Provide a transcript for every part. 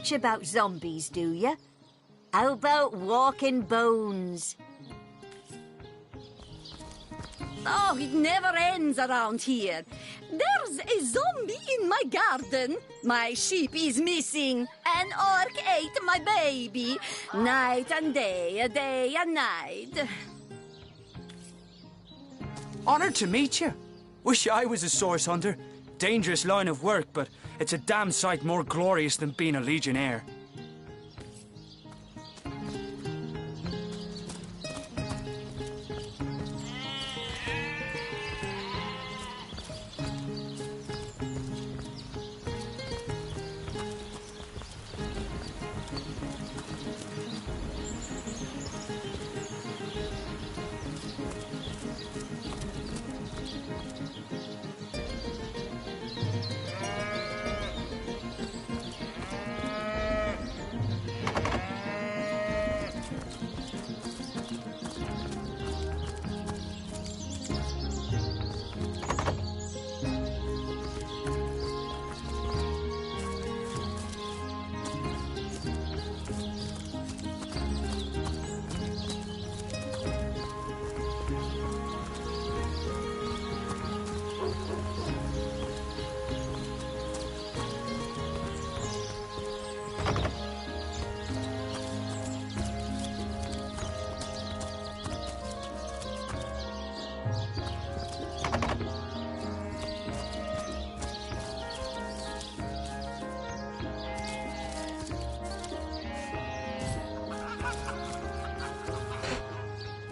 much about zombies, do you? How about walking bones? Oh, it never ends around here. There's a zombie in my garden. My sheep is missing. An orc ate my baby. Night and day and night. Honored to meet you. Wish I was a source hunter. Dangerous line of work, but it's a damn sight more glorious than being a legionnaire.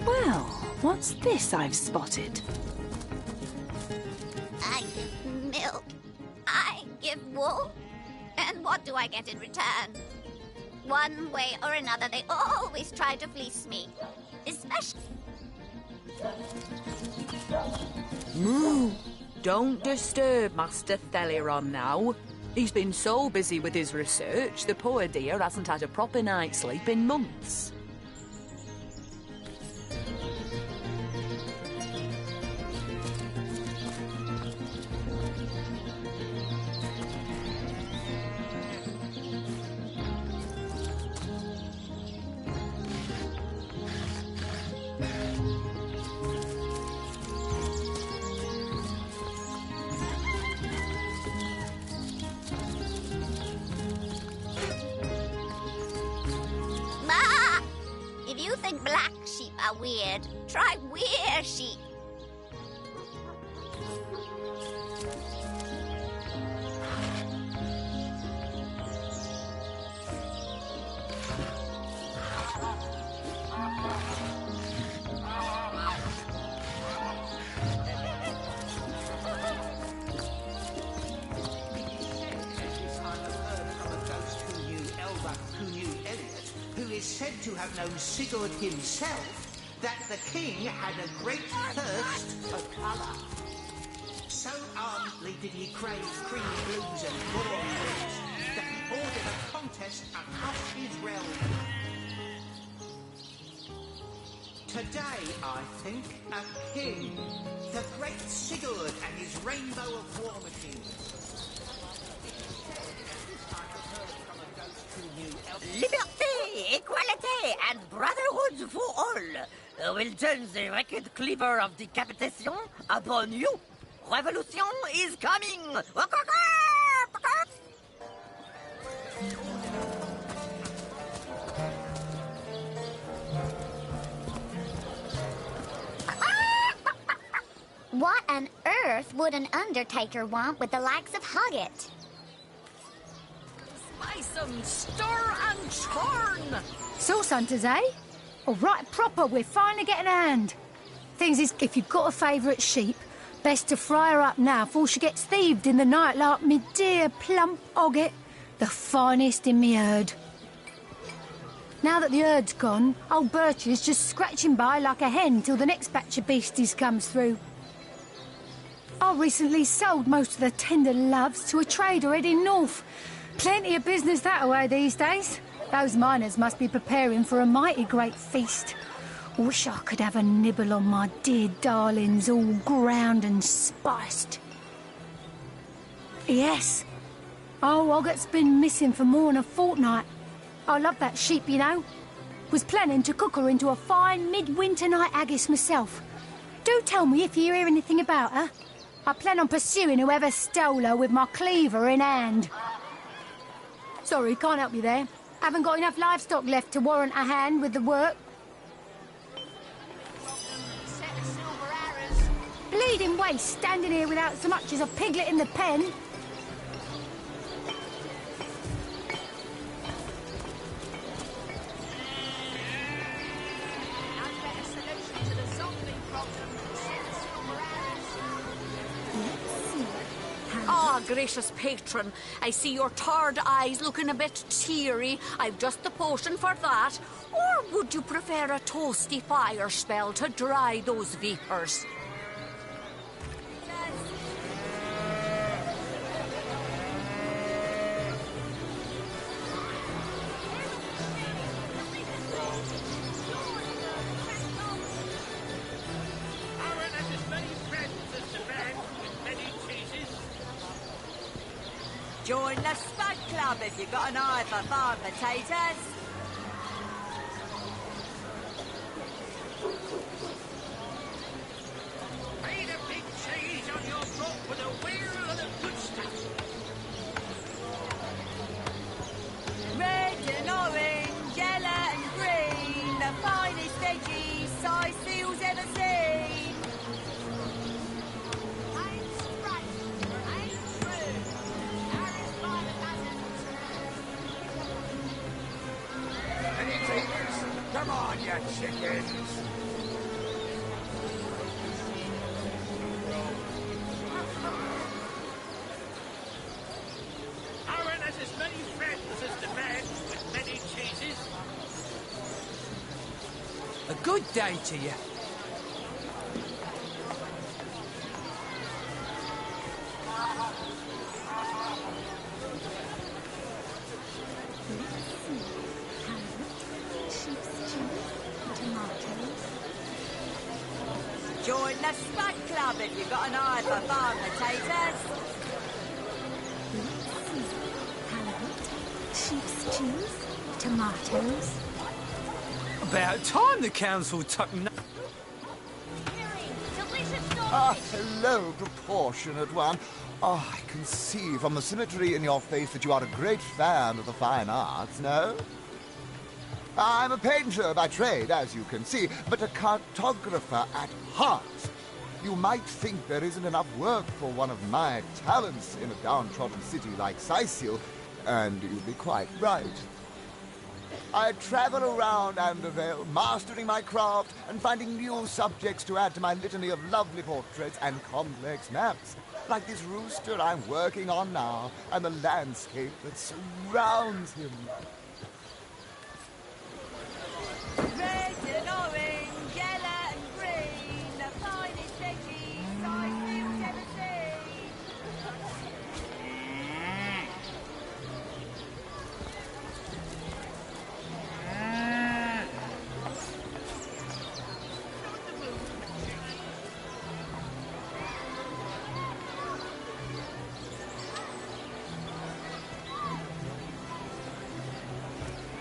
Well, what's this I've spotted? I give milk. I give wool. And what do I get in return? One way or another, they always try to fleece me. Especially... Moo! Don't disturb Master Theliron now. He's been so busy with his research, the poor dear hasn't had a proper night's sleep in months. If you think black sheep are weird, try weird sheep. Said to have known Sigurd himself that the king had a great thirst for colour. So ardently did he crave cream blues and warm blues that he ordered a contest across his realm. Today, I think, a king, the great Sigurd and his rainbow of war machines. Liberté, equality, and brotherhood for all will turn the wicked cleaver of decapitation upon you. Revolution is coming! What on earth would an undertaker want with the likes of Huggett? Spice 'em, stir and churn! Source hunters, eh? All right, proper, we're finally getting a hand. Things is, if you've got a favourite sheep, best to fry her up now before she gets thieved in the night like me dear plump Hoggett, the finest in me herd. Now that the herd's gone, old Birch is just scratching by like a hen till the next batch of beasties comes through. I recently sold most of the tender loves to a trader heading north. Plenty of business that way these days. Those miners must be preparing for a mighty great feast. Wish I could have a nibble on my dear darlings, all ground and spiced. Yes, Oh, Ogget's been missing for more than a fortnight. I love that sheep, you know. Was planning to cook her into a fine midwinter night haggis myself. Do tell me if you hear anything about her. I plan on pursuing whoever stole her with my cleaver in hand. Sorry, can't help you there. Haven't got enough livestock left to warrant a hand with the work. Bleeding waste, standing here without so much as a piglet in the pen. Ah, gracious patron, I see your tired eyes looking a bit teary. I've just the potion for that. Or would you prefer a toasty fire spell to dry those vapours? Join the Spud Club if you've got an eye for farm potatoes. Made a big cheese on your book with a wheel and a good stuff. Red and orange, yellow and green, the finest veggies size seals ever seen. I'm right. I'm true. Harry's father doesn't. Any takers? Come on, you chickens. Aaron has as many friends as the man with many cheeses. A good day to you. Join the Spud Club if you've got an eye for farm potatoes. Sheep's cheese, tomatoes. About time the council took Ah, hello, proportionate one. Oh, I can see from the symmetry in your face that you are a great fan of the fine arts, no? I'm a painter by trade, as you can see, but a cartographer at heart. You might think there isn't enough work for one of my talents in a downtrodden city like Sicil, and you'd be quite right. I travel around Andervale, mastering my craft and finding new subjects to add to my litany of lovely portraits and complex maps, like this rooster I'm working on now, and the landscape that surrounds him. Red and orange, yellow and green, the finest veggies size seals ever seen.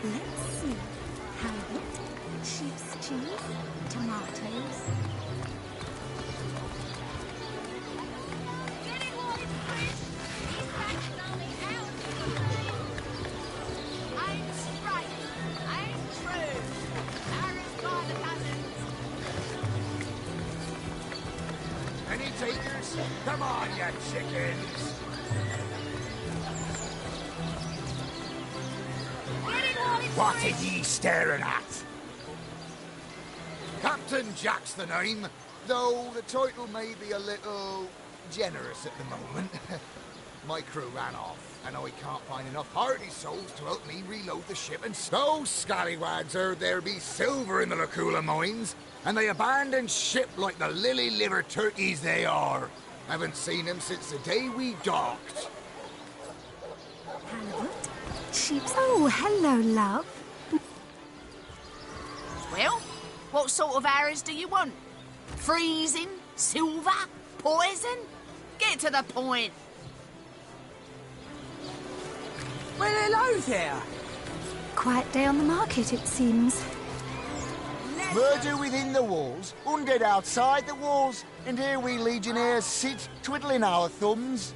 Let's see. Halibut, sheep's cheese, tomatoes. I'm right. I'm true. Harry's father doesn't. Any takers? Come on, you chickens. What are ye staring at? Captain Jack's the name, though the title may be a little generous at the moment. My crew ran off, and I can't find enough hardy souls to help me reload the ship, and those scallywags heard there be silver in the Lacula mines, and they abandoned ship like the lily-liver turkeys they are. Haven't seen them since the day we docked. Halibut, sheep's... Oh, hello, love. Well, what sort of arrows do you want? Freezing? Silver? Poison? Get to the point. Well, hello there. Quiet day on the market, it seems. Murder within the walls, undead outside the walls, and here we legionnaires sit, twiddling our thumbs.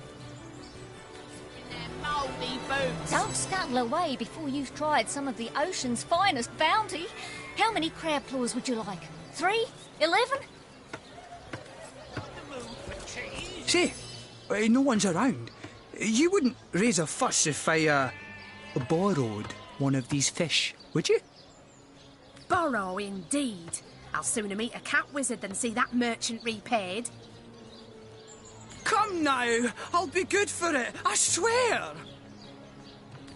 Don't scuttle away before you've tried some of the ocean's finest bounty. How many crab claws would you like? 3? 11? Say, no one's around. You wouldn't raise a fuss if I, borrowed one of these fish, would you? Borrow, indeed. I'll sooner meet a cat wizard than see that merchant repaid. Come now, I'll be good for it, I swear.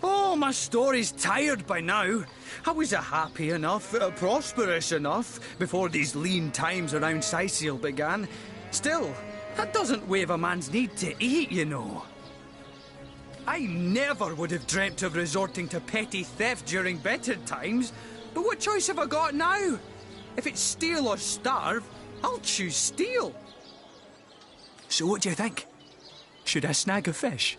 Oh, my story's tired by now. I was happy enough, prosperous enough, before these lean times around Sicil began. Still, that doesn't waive a man's need to eat, you know. I never would have dreamt of resorting to petty theft during better times, but what choice have I got now? If it's steal or starve, I'll choose steal. So what do you think? Should I snag a fish?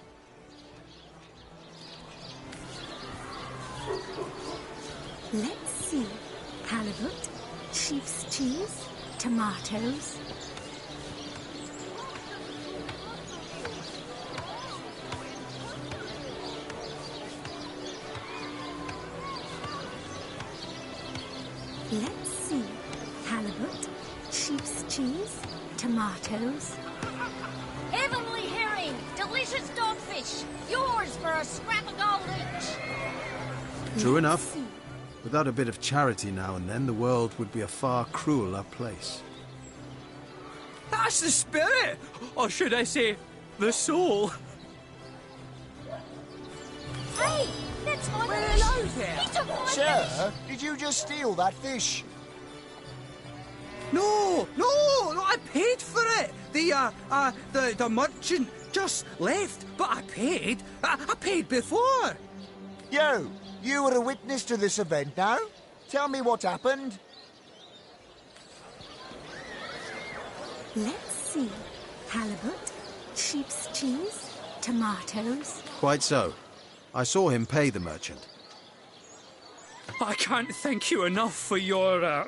Let's see. Halibut, sheep's cheese, tomatoes. Let's see. Halibut, sheep's cheese, tomatoes. Heavenly herring, delicious dogfish. Yours for a scrap of gold each. True enough. Without a bit of charity now and then, the world would be a far crueler place. That's the spirit! Or should I say, the soul? Hey, that's my Well, fish. hello there. He took my fish. Sir, did you just steal that fish? No, I paid for it. The merchant just left, but I paid. I paid before. You were a witness to this event now? Tell me what happened. Let's see. Halibut, sheep's cheese, tomatoes. Quite so. I saw him pay the merchant. I can't thank you enough for your,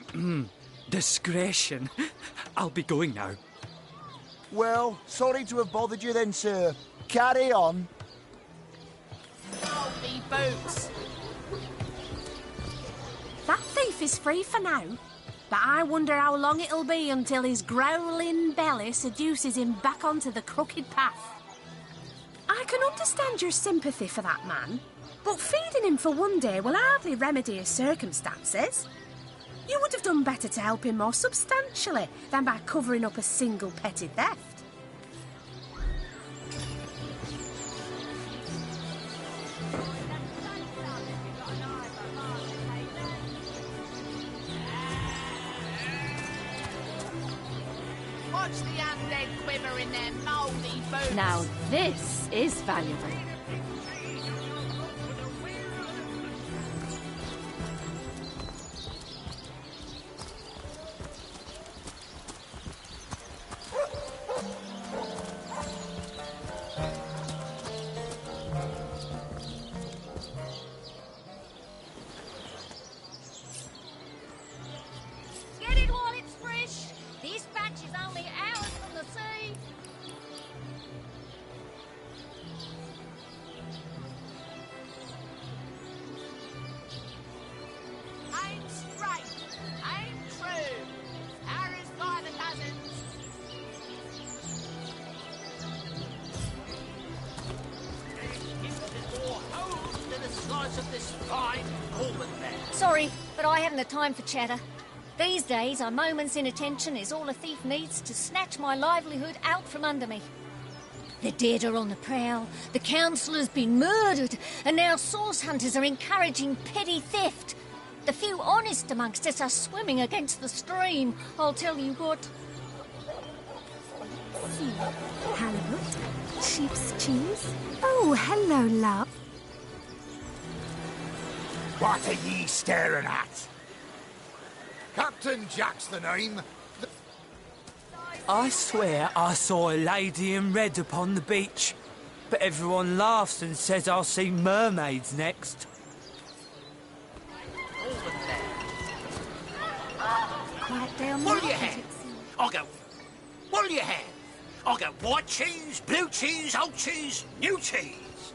discretion. I'll be going now. Well, sorry to have bothered you then, sir. Carry on. Moldy boots. That thief is free for now, but I wonder how long it'll be until his growling belly seduces him back onto the crooked path. I can understand your sympathy for that man, but feeding him for one day will hardly remedy his circumstances. You would have done better to help him more substantially than by covering up a single petty theft. Watch the undead quiver in their mouldy boots. Now this is valuable. Get it while it's fresh. This batch is only hours from the sea. Aim straight, aim true. Arrows by the dozens. More holes to the size of this fine woman there. Sorry, but I haven't the time for chatter. These days, a moment's inattention is all a thief needs to snatch my livelihood out from under me. The dead are on the prowl, the councillor's been murdered, and now source hunters are encouraging petty theft. The few honest amongst us are swimming against the stream, I'll tell you what. See. Halibut, sheep's cheese. Oh, hello, love. What are ye staring at? Captain Jack's the name. I swear I saw a lady in red upon the beach. But everyone laughs and says I'll see mermaids next. Quiet down. What'll you have? I'll go. What'll you have? I'll go white cheese, blue cheese, old cheese, new cheese.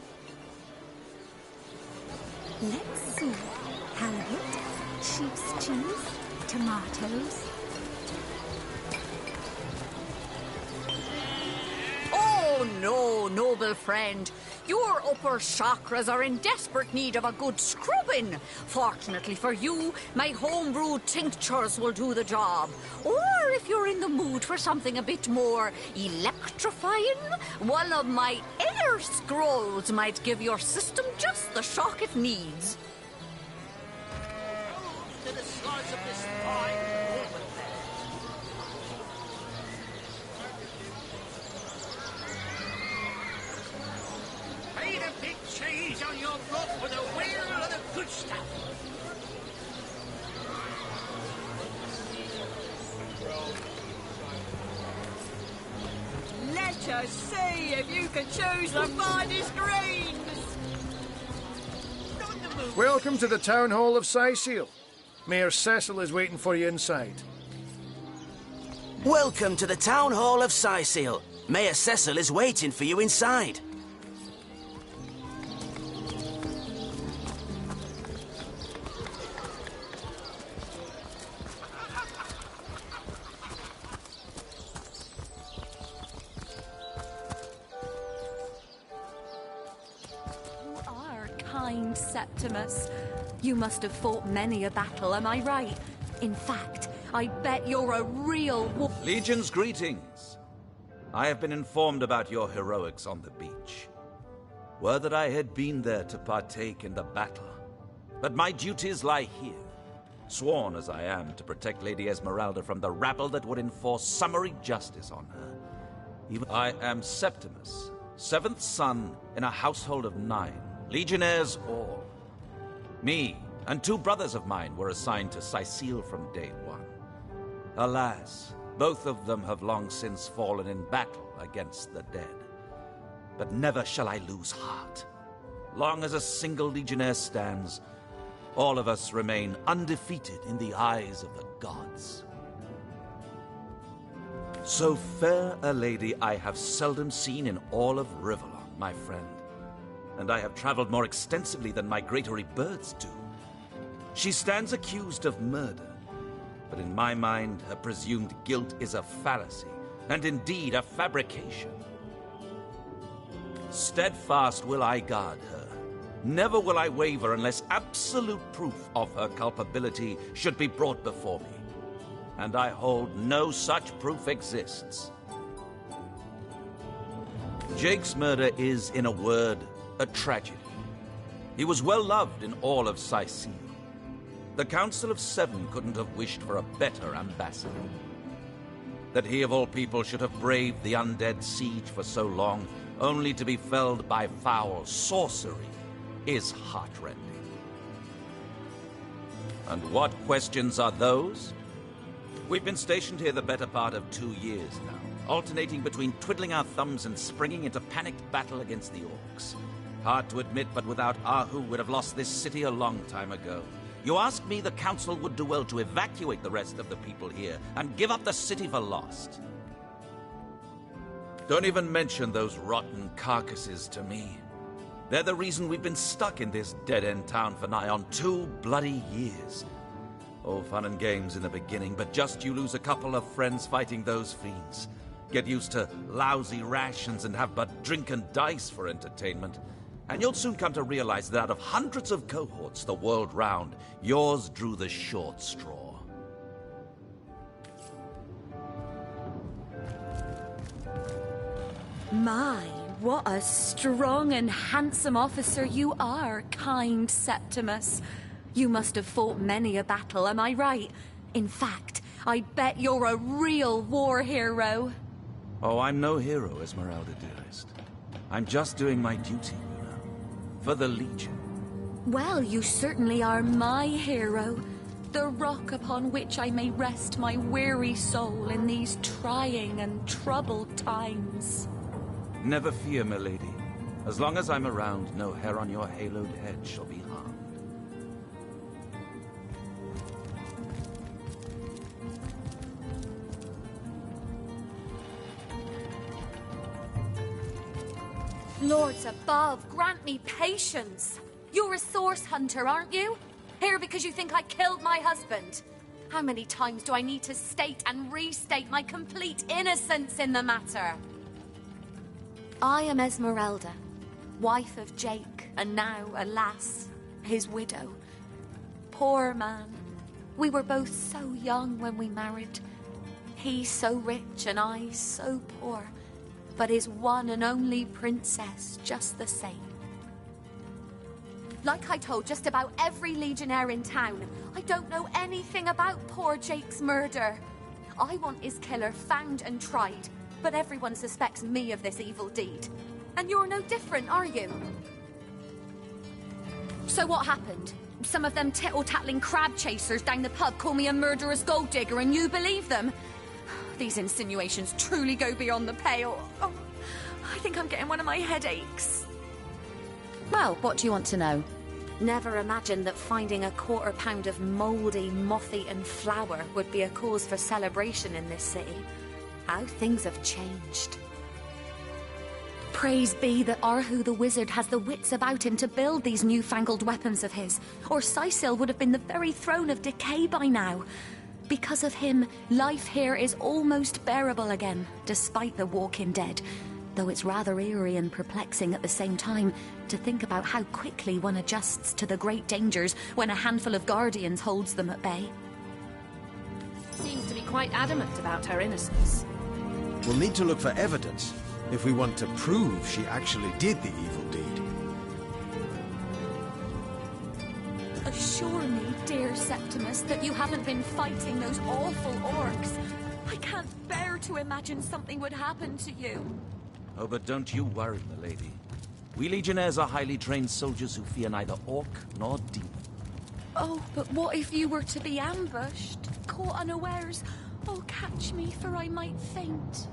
Let's see. Halibut, sheep's cheese, tomatoes. Oh, no, noble friend. Your upper chakras are in desperate need of a good scrubbing. Fortunately for you, my homebrewed tinctures will do the job. Or if you're in the mood for something a bit more electrifying, one of my air scrolls might give your system just the shock it needs. To the slice of this fine woman there. Paint a big cheese on your block with a wheel of the good stuff. Let us see if you can choose the finest greens. Welcome to the Town Hall of Siseel. Mayor Cecil is waiting for you inside. Welcome to the Town Hall of Siseel. Mayor Cecil is waiting for you inside. Kind Septimus. You must have fought many a battle, am I right? In fact, I bet you're a real Legion's greetings. I have been informed about your heroics on the beach. Were that I had been there to partake in the battle. But my duties lie here, sworn as I am to protect Lady Esmeralda from the rabble that would enforce summary justice on her. I am Septimus, seventh son in a household of 9. Legionnaires all. Me and 2 brothers of mine were assigned to Siseel from day 1. Alas, both of them have long since fallen in battle against the dead. But never shall I lose heart. Long as a single Legionnaire stands, all of us remain undefeated in the eyes of the gods. So fair a lady I have seldom seen in all of Rivellon, my friend. And I have traveled more extensively than migratory birds do. She stands accused of murder, but in my mind, her presumed guilt is a fallacy, and indeed a fabrication. Steadfast will I guard her. Never will I waver unless absolute proof of her culpability should be brought before me. And I hold no such proof exists. Jake's murder is, in a word, a tragedy. He was well loved in all of Siseel. The Council of 7 couldn't have wished for a better ambassador. That he of all people should have braved the undead siege for so long, only to be felled by foul sorcery, is heartrending. And what questions are those? We've been stationed here the better part of 2 years now, alternating between twiddling our thumbs and springing into panicked battle against the orcs. Hard to admit, but without Ahu, we'd have lost this city a long time ago. You ask me, the Council would do well to evacuate the rest of the people here and give up the city for lost. Don't even mention those rotten carcasses to me. They're the reason we've been stuck in this dead-end town for nigh on 2 bloody years. All fun and games in the beginning, but just you lose a couple of friends fighting those fiends. Get used to lousy rations and have but drink and dice for entertainment. And you'll soon come to realize that out of hundreds of cohorts the world round, yours drew the short straw. My, what a strong and handsome officer you are, kind Septimus. You must have fought many a battle, am I right? In fact, I bet you're a real war hero. Oh, I'm no hero, Esmeralda, dearest. I'm just doing my duty, you know, for the Legion. Well, you certainly are my hero. The rock upon which I may rest my weary soul in these trying and troubled times. Never fear, milady. As long as I'm around, no hair on your haloed head shall be harmed. Lords above, grant me patience. You're a source hunter, aren't you? Here because you think I killed my husband. How many times do I need to state and restate my complete innocence in the matter? I am Esmeralda, wife of Jake, and now, alas, his widow. Poor man. We were both so young when we married. He so rich and I so poor, but his one and only princess just the same. Like I told just about every legionnaire in town, I don't know anything about poor Jake's murder. I want his killer found and tried, but everyone suspects me of this evil deed. And you're no different, are you? So what happened? Some of them tittle-tattling crab chasers down the pub call me a murderous gold digger and you believe them? These insinuations truly go beyond the pale. Oh, I think I'm getting one of my headaches. Well, what do you want to know? Never imagined that finding a quarter pound of mouldy, moth-eaten flour would be a cause for celebration in this city. How things have changed. Praise be that Arhu the wizard has the wits about him to build these newfangled weapons of his, or Sicil would have been the very throne of decay by now. Because of him, life here is almost bearable again, despite the walking dead. Though it's rather eerie and perplexing at the same time to think about how quickly one adjusts to the great dangers when a handful of guardians holds them at bay. Seems to be quite adamant about her innocence. We'll need to look for evidence if we want to prove she actually did the evil deed. Assure me, dear Septimus, that you haven't been fighting those awful orcs. I can't bear to imagine something would happen to you. Oh, but don't you worry, milady. We legionnaires are highly trained soldiers who fear neither orc nor demon. Oh, but what if you were to be ambushed, caught unawares? Oh, catch me, for I might faint.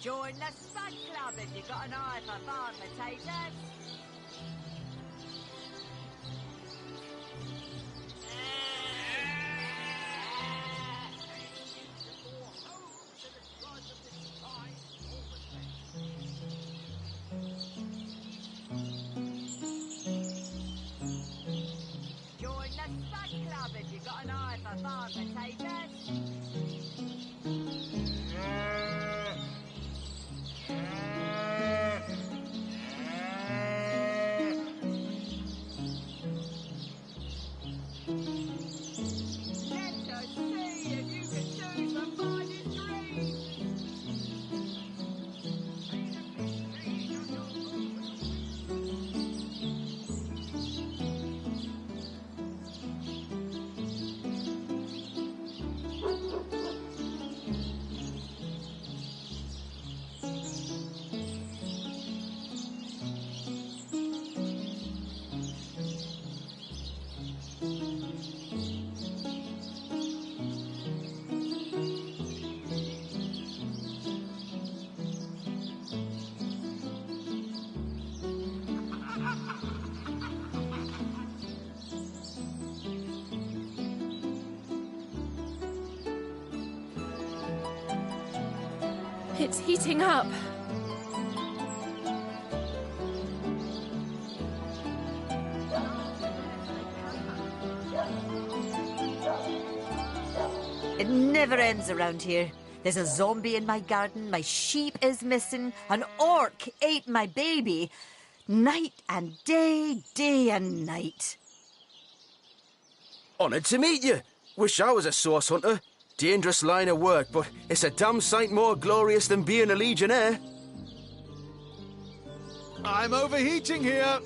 Join the Spud Club if you've got an eye for farm potatoes. Join the Spud Club if you've got an eye for farm potatoes. It's heating up. It never ends around here. There's a zombie in my garden, my sheep is missing, an orc ate my baby. Night and day, day and night. Honoured to meet you. Wish I was a source hunter. Dangerous line of work, but it's a damn sight more glorious than being a legionnaire. I'm overheating here.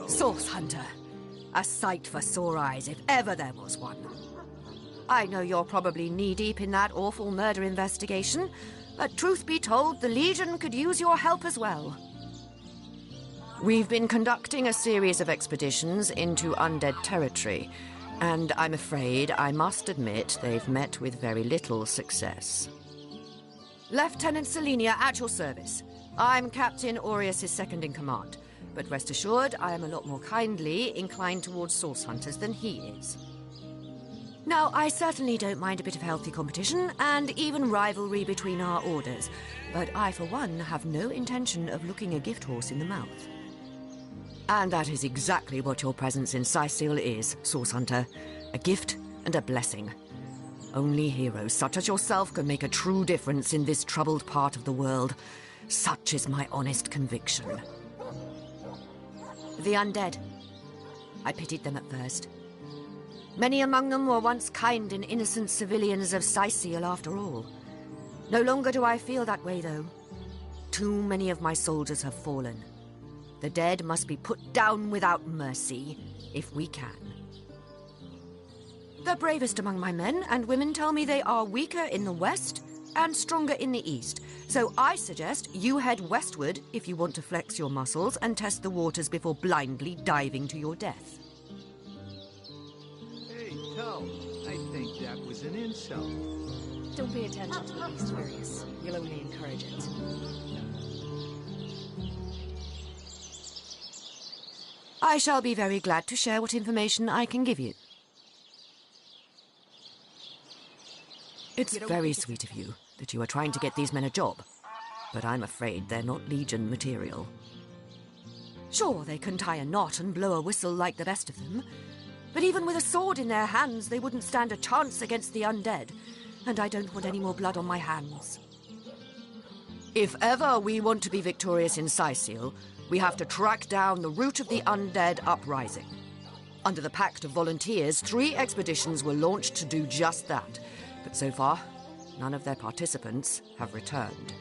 Source hunter. A sight for sore eyes, if ever there was one. I know you're probably knee-deep in that awful murder investigation, but truth be told, the Legion could use your help as well. We've been conducting a series of expeditions into undead territory, and I'm afraid I must admit they've met with very little success. Lieutenant Selenia, at your service. I'm Captain Aureus' second in command, but rest assured I am a lot more kindly inclined towards source hunters than he is. Now, I certainly don't mind a bit of healthy competition and even rivalry between our orders, but I, for one, have no intention of looking a gift horse in the mouth. And that is exactly what your presence in Sicil is, Source Hunter. A gift and a blessing. Only heroes such as yourself can make a true difference in this troubled part of the world. Such is my honest conviction. The undead. I pitied them at first. Many among them were once kind and innocent civilians of Sicil, after all. No longer do I feel that way, though. Too many of my soldiers have fallen. The dead must be put down without mercy, if we can. The bravest among my men and women tell me they are weaker in the west and stronger in the east. So I suggest you head westward if you want to flex your muscles and test the waters before blindly diving to your death. Hey, Cal, I think that was an insult. Don't pay attention to the beast, Furious. You'll only encourage it. I shall be very glad to share what information I can give you. It's very sweet of you that you are trying to get these men a job, but I'm afraid they're not Legion material. Sure, they can tie a knot and blow a whistle like the best of them, but even with a sword in their hands, they wouldn't stand a chance against the undead, and I don't want any more blood on my hands. If ever we want to be victorious in Sicil, we have to track down the root of the undead uprising. Under the Pact of Volunteers, 3 expeditions were launched to do just that, but so far, none of their participants have returned.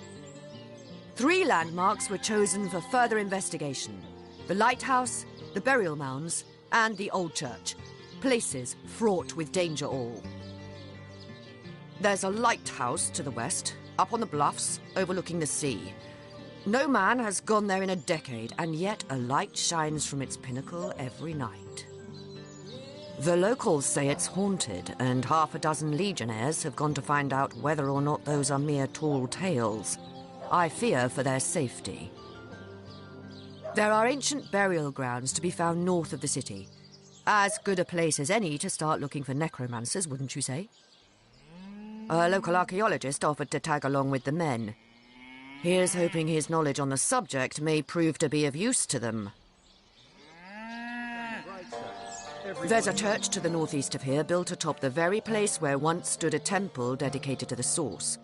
3 landmarks were chosen for further investigation: the lighthouse, the burial mounds, and the old church, places fraught with danger all. There's a lighthouse to the west, up on the bluffs, overlooking the sea. No man has gone there in a decade, and yet a light shines from its pinnacle every night. The locals say it's haunted, and half a dozen legionnaires have gone to find out whether or not those are mere tall tales. I fear for their safety. There are ancient burial grounds to be found north of the city. As good a place as any to start looking for necromancers, wouldn't you say? A local archaeologist offered to tag along with the men. Here's hoping his knowledge on the subject may prove to be of use to them. There's a church to the northeast of here, built atop the very place where once stood a temple dedicated to the source.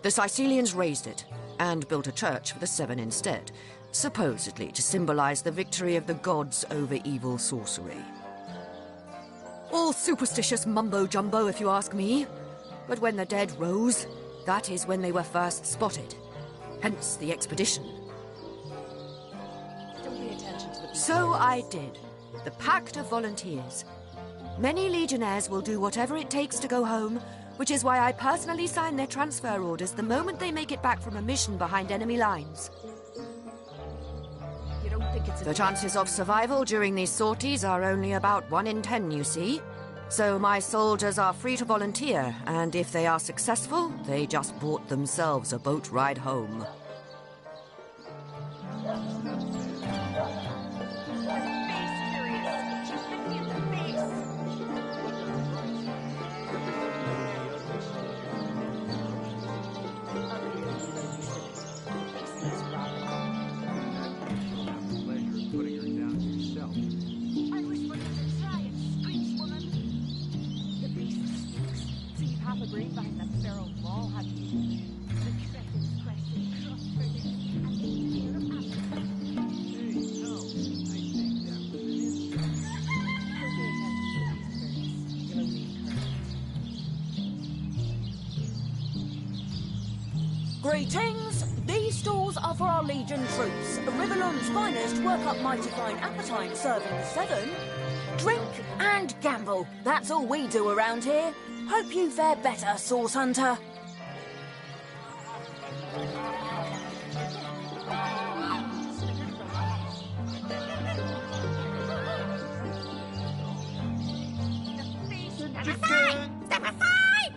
The Sicilians razed it, and built a church for the 7 instead, supposedly to symbolize the victory of the gods over evil sorcery. All superstitious mumbo-jumbo, if you ask me. But when the dead rose, that is when they were first spotted. Hence the expedition. Don't pay attention to the beast. So I did. The Pact of Volunteers. Many legionnaires will do whatever it takes to go home, which is why I personally sign their transfer orders the moment they make it back from a mission behind enemy lines. You don't think it's The chances of survival during these sorties are only about 1 in 10, you see. So my soldiers are free to volunteer, and if they are successful, they just bought themselves a boat ride home. Greetings! These stalls are for our Legion troops. Riverland's finest work up mighty fine appetite, serving 7. Drink and gamble. That's all we do around here. Hope you fare better, Source Hunter. Step aside!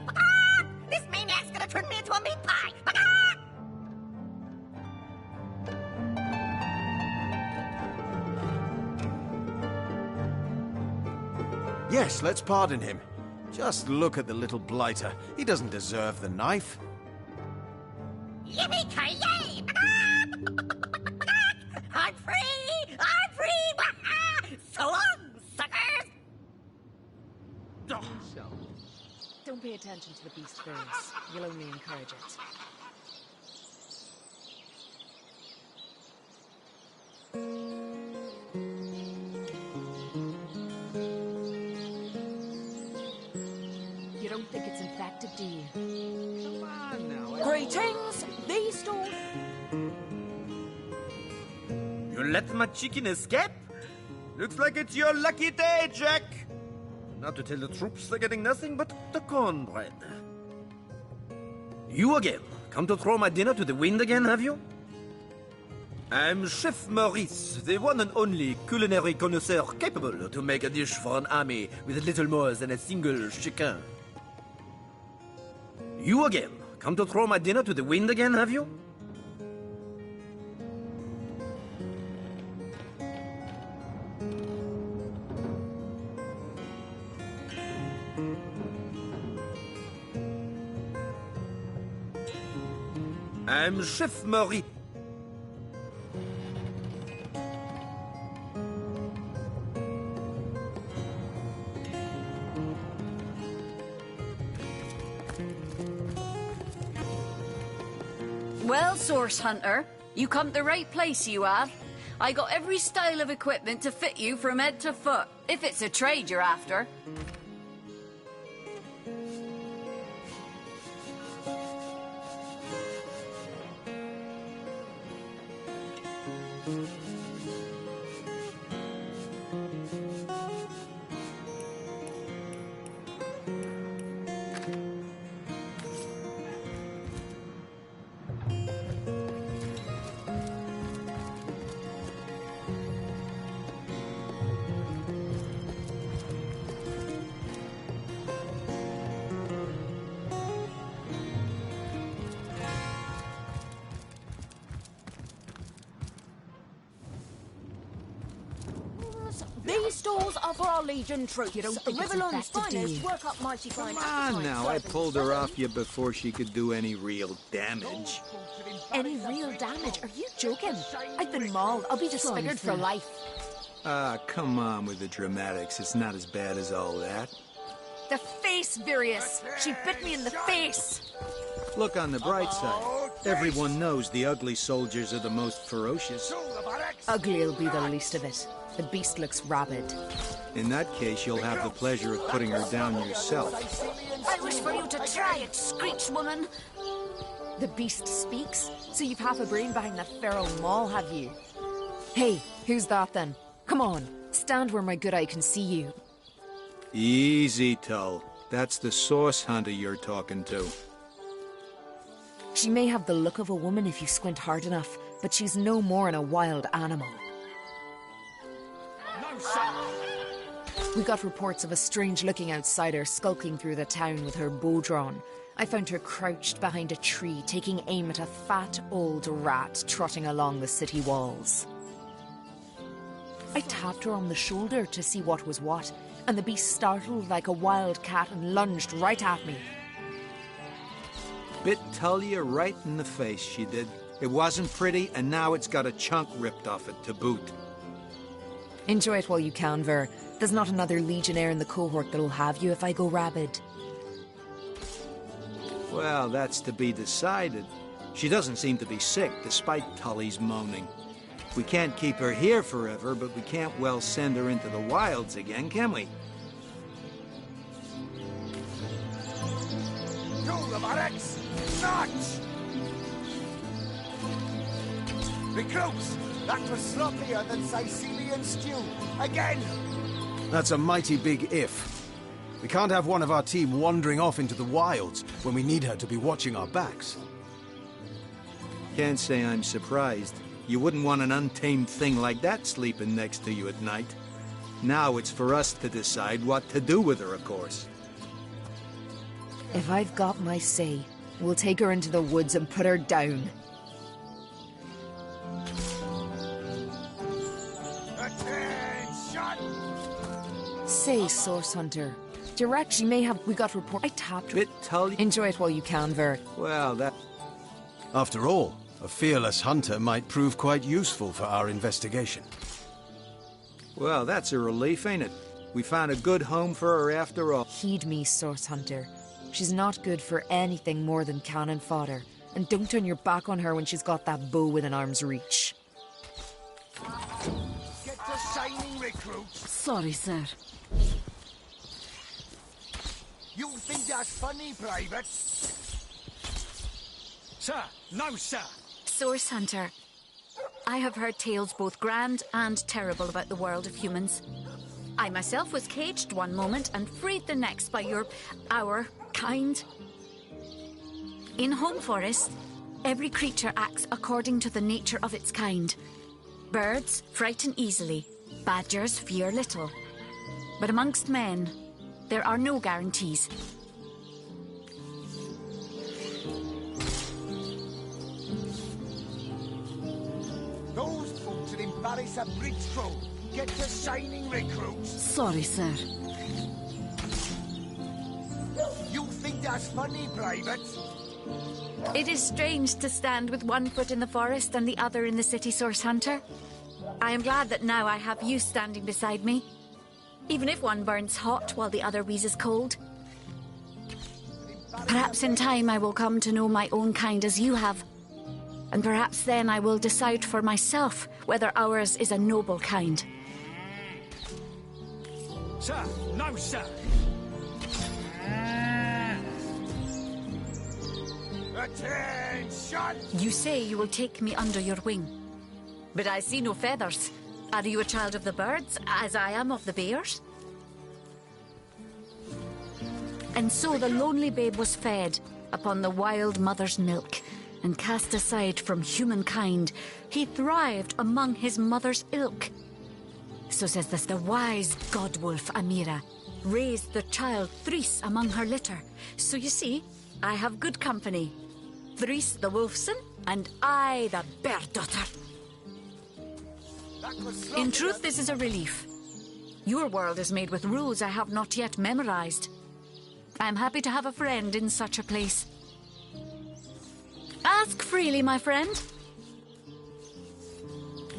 This maniac's gonna turn me into a meat pie! Yes, let's pardon him. Just look at the little blighter. He doesn't deserve the knife. Yippee-ki-yay! I'm free! I'm free! So long, suckers! Don't pay attention to the beast face. You'll only encourage it. You don't think it's infected, do you? Come on now. Greetings! These stalls... You let my chicken escape? Looks like it's your lucky day, Jack. Now to tell the troops they're getting nothing but the cornbread. You again? Come to throw my dinner to the wind again, have you? I'm Chef Maurice, the one and only culinary connoisseur capable to make a dish for an army with little more than a single chicken. You again? Come to throw my dinner to the wind again, have you? I'm Chef Maurice. Well, Source Hunter, you come to the right place, you have. I got every style of equipment to fit you from head to foot, if it's a trade you're after. These stores are for our Legion troops. You don't think it's Riverland's infected, do finest you? work up mighty fine. Come on now, I pulled her off you before she could do any real damage. Any real damage? Are you joking? I've been mauled. I'll be disfigured for life. Ah, come on with the dramatics. It's not as bad as all that. The face, Virius. She bit me in the face. Look on the bright side. Everyone knows the ugly soldiers are the most ferocious. Ugly'll be the least of it. The beast looks rabid. In that case, you'll have the pleasure of putting her down yourself. I wish for you to try it, Screech Woman. The beast speaks? So you've half a brain behind that feral maul, have you? Hey, who's that then? Come on, stand where my good eye can see you. Easy, Tull. That's the Source Hunter you're talking to. She may have the look of a woman if you squint hard enough, but she's no more than a wild animal. No, sir. We got reports of a strange-looking outsider skulking through the town with her bow drawn. I found her crouched behind a tree, taking aim at a fat old rat trotting along the city walls. I tapped her on the shoulder to see what was what, and the beast startled like a wild cat and lunged right at me. Bit Tullia right in the face, she did. It wasn't pretty, and now it's got a chunk ripped off it to boot. Enjoy it while you can, Ver. There's not another legionnaire in the cohort that'll have you if I go rabid. Well, that's to be decided. She doesn't seem to be sick, despite Tully's moaning. We can't keep her here forever, but we can't well send her into the wilds again, can we? Go, the barracks! March! Recruits! That was sloppier than Sicilian stew. Again! That's a mighty big if. We can't have one of our team wandering off into the wilds when we need her to be watching our backs. Can't say I'm surprised. You wouldn't want an untamed thing like that sleeping next to you at night. Now it's for us to decide what to do with her, of course. If I've got my say, we'll take her into the woods and put her down. Say, Source Hunter. Direct, you may have... We got report... I tapped... Bit Tully... Enjoy it while you can, Vert. Well, that... After all, a fearless hunter might prove quite useful for our investigation. Well, that's a relief, ain't it? We found a good home for her after all. Heed me, Source Hunter. She's not good for anything more than cannon fodder. And don't turn your back on her when she's got that bow within arm's reach. Get to shining, recruits. Sorry, sir. You think that's funny, Private? Sir, no, sir. Source Hunter, I have heard tales both grand and terrible about the world of humans. I myself was caged one moment and freed the next by our kind. In Home Forest, every creature acts according to the nature of its kind. Birds frighten easily, badgers fear little. But amongst men, there are no guarantees. Those folks would embarrass a bridge troll. Get to shining, recruits. Sorry, sir. You think that's funny, Private? It is strange to stand with one foot in the forest and the other in the city, Source Hunter. I am glad that now I have you standing beside me. Even if one burns hot while the other wheezes cold. Perhaps in time I will come to know my own kind as you have. And perhaps then I will decide for myself whether ours is a noble kind. Sir, no, sir. Attention! You say you will take me under your wing. But I see no feathers. Are you a child of the birds, as I am of the bears? And so the lonely babe was fed upon the wild mother's milk, and cast aside from humankind, he thrived among his mother's ilk. So says this, the wise godwolf Amira raised the child Threes among her litter. So you see, I have good company. Threes the wolfson, and I the bear daughter. In truth, this is a relief. Your world is made with rules I have not yet memorized. I am happy to have a friend in such a place. Ask freely, my friend.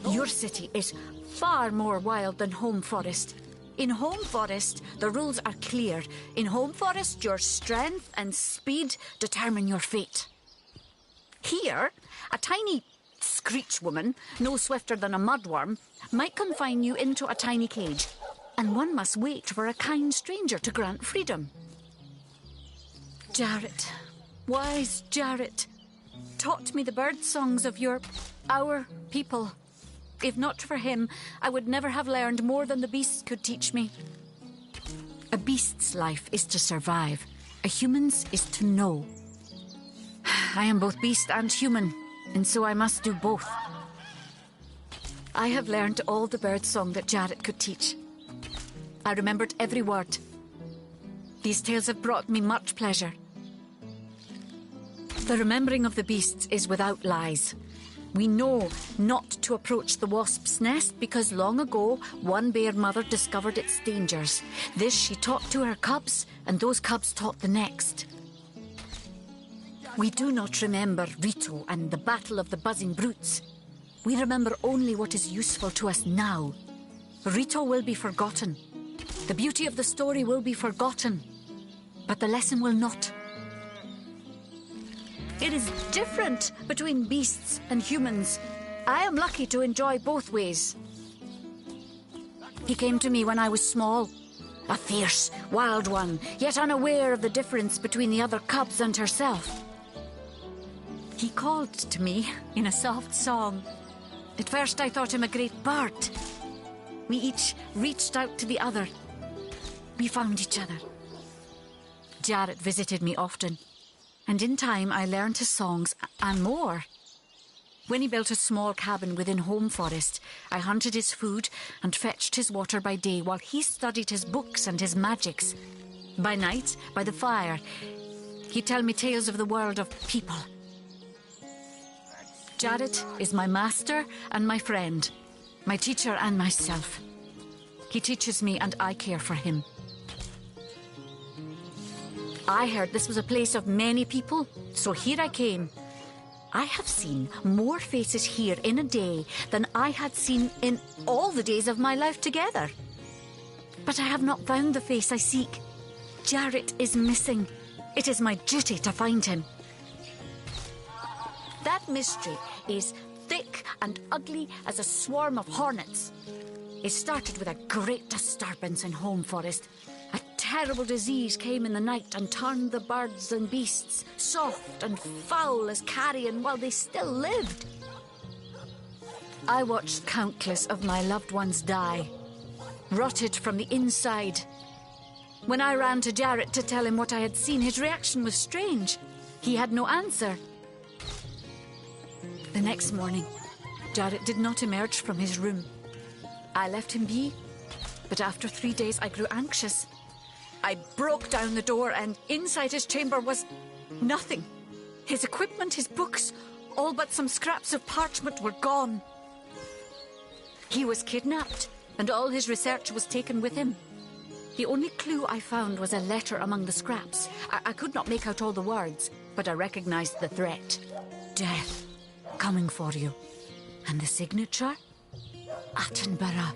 Your city is far more wild than Home Forest. In Home Forest, the rules are clear. In Home Forest, your strength and speed determine your fate. Here, a tiny screech woman, no swifter than a mudworm, might confine you into a tiny cage, and one must wait for a kind stranger to grant freedom. Jarrett, wise Jarrett, taught me the bird songs of our people. If not for him, I would never have learned more than the beasts could teach me. A beast's life is to survive. A human's is to know. I am both beast and human, and so I must do both. I have learned all the bird song that Jarrett could teach. I remembered every word. These tales have brought me much pleasure. The remembering of the beasts is without lies. We know not to approach the wasp's nest because long ago one bear mother discovered its dangers. This she taught to her cubs, and those cubs taught the next. We do not remember Rito and the battle of the buzzing brutes. We remember only what is useful to us now. Rito will be forgotten. The beauty of the story will be forgotten. But the lesson will not. It is different between beasts and humans. I am lucky to enjoy both ways. He came to me when I was small. A fierce, wild one, yet unaware of the difference between the other cubs and herself. He called to me in a soft song. At first I thought him a great bird. We each reached out to the other. We found each other. Jarrett visited me often. And in time, I learned his songs and more. When he built a small cabin within Home Forest, I hunted his food and fetched his water by day while he studied his books and his magics. By night, by the fire, he'd tell me tales of the world of people. Jarrett is my master and my friend, my teacher and myself. He teaches me and I care for him. I heard this was a place of many people, so here I came. I have seen more faces here in a day than I had seen in all the days of my life together. But I have not found the face I seek. Jarrett is missing. It is my duty to find him. That mystery is thick and ugly as a swarm of hornets. It started with a great disturbance in Home Forest. A terrible disease came in the night and turned the birds and beasts soft and foul as carrion while they still lived. I watched countless of my loved ones die, rotted from the inside. When I ran to Jarrett to tell him what I had seen, his reaction was strange. He had no answer. The next morning, Jarrett did not emerge from his room. I left him be, but after 3 days I grew anxious. I broke down the door, and inside his chamber was nothing. His equipment, his books, all but some scraps of parchment were gone. He was kidnapped, and all his research was taken with him. The only clue I found was a letter among the scraps. I could not make out all the words, but I recognized the threat. Death, coming for you. And the signature? Attenborough.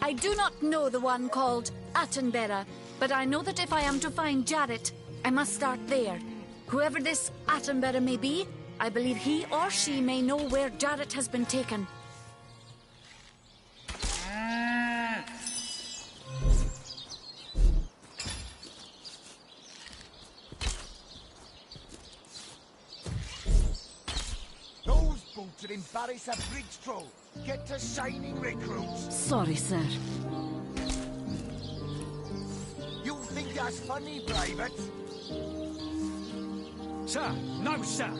I do not know the one called Attenborough, but I know that if I am to find Jarrett, I must start there. Whoever this Attenborough may be, I believe he or she may know where Jarrett has been taken. Those boots will embarrass a bridge troll. Get to shining recruits. Sorry, sir. You think that's funny, Private? Sir, no, sir.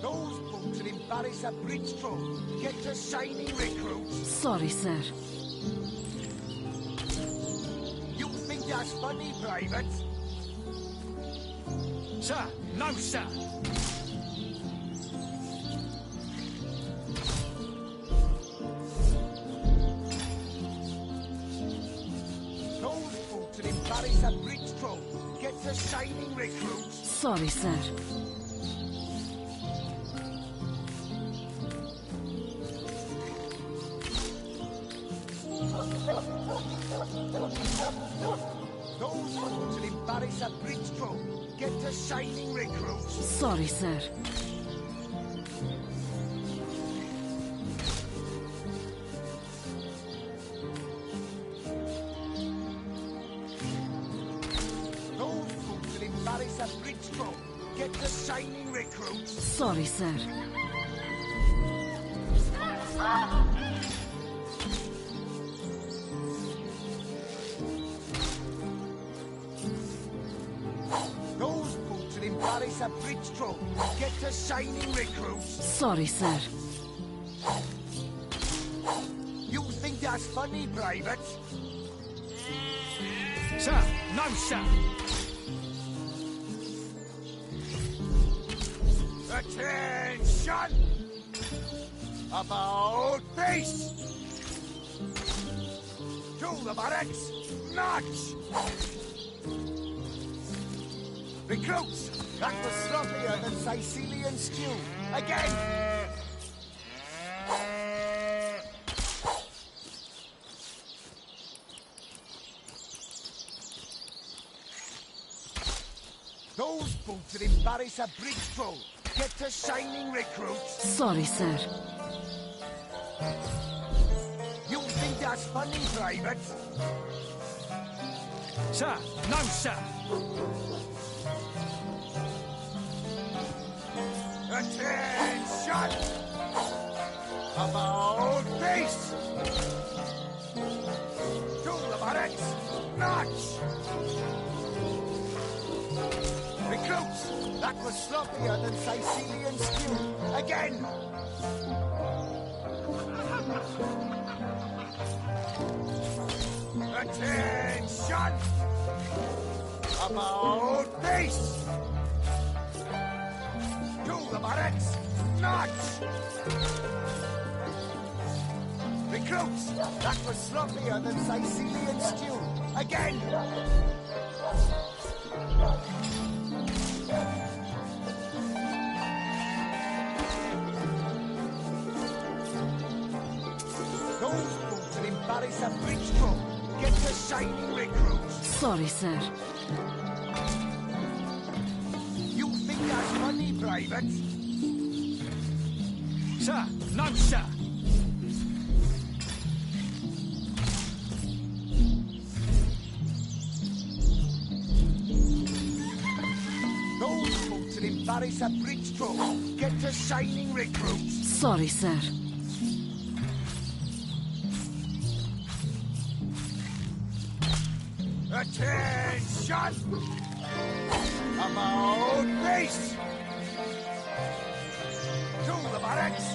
Those boots will embarrass a bridge troll. Get to shining recruits. Sorry, sir. You think that's funny, Private? Sir, no, sir. Those boots will embarrass a bridge troll. Get to shining recruits. Sorry, sir. Those boots will embarrass a bridge troll. Get to shining recruits. Sorry, sir. Those boots will embarrass a bridge troll. Get to shining recruits. Sorry, sir. Those boots will embarrass embarrass a bridge troll. Get to shining recruits. Sorry, sir. You think that's funny, Private? Sir, no, sir. Attention! About face! To the barracks! March! Recruits! That was sloppier than Sicilian stew. Again! Those boots would embarrass a bridge troll. Get to shining recruits. Sorry, sir. You think that's funny, Private? Sir, no, sir. Attention! About face! To the barracks! March! Recruits! That was sloppier than Sicilian stew. Again! Attention! About face! To the barracks! March! Recruits! That was sloppier than Sicilian stew. Again! Those boots will embarrass a bridge troll. Get to shining recruits. Sorry, sir. You think that's funny, Private? Sir, no, sir. Those boots will embarrass a bridge troll. Get to shining recruits. Sorry, sir. Attention! About face! To the barracks!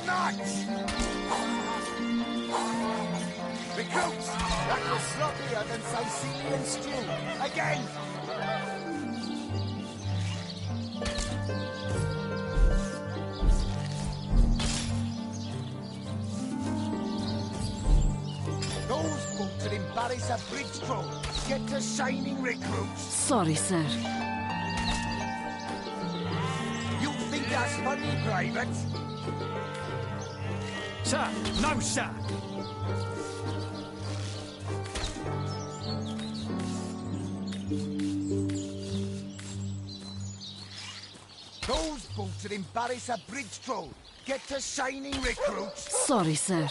March! Recruits! That was sloppier than Sicilian stew. Again! Those boots will embarrass a bridge troll. Get to shining recruits. Sorry, sir. You think that's funny, Private? Sir, no, sir. Those boots will embarrass a bridge troll. Get to shining recruits. Sorry, sir.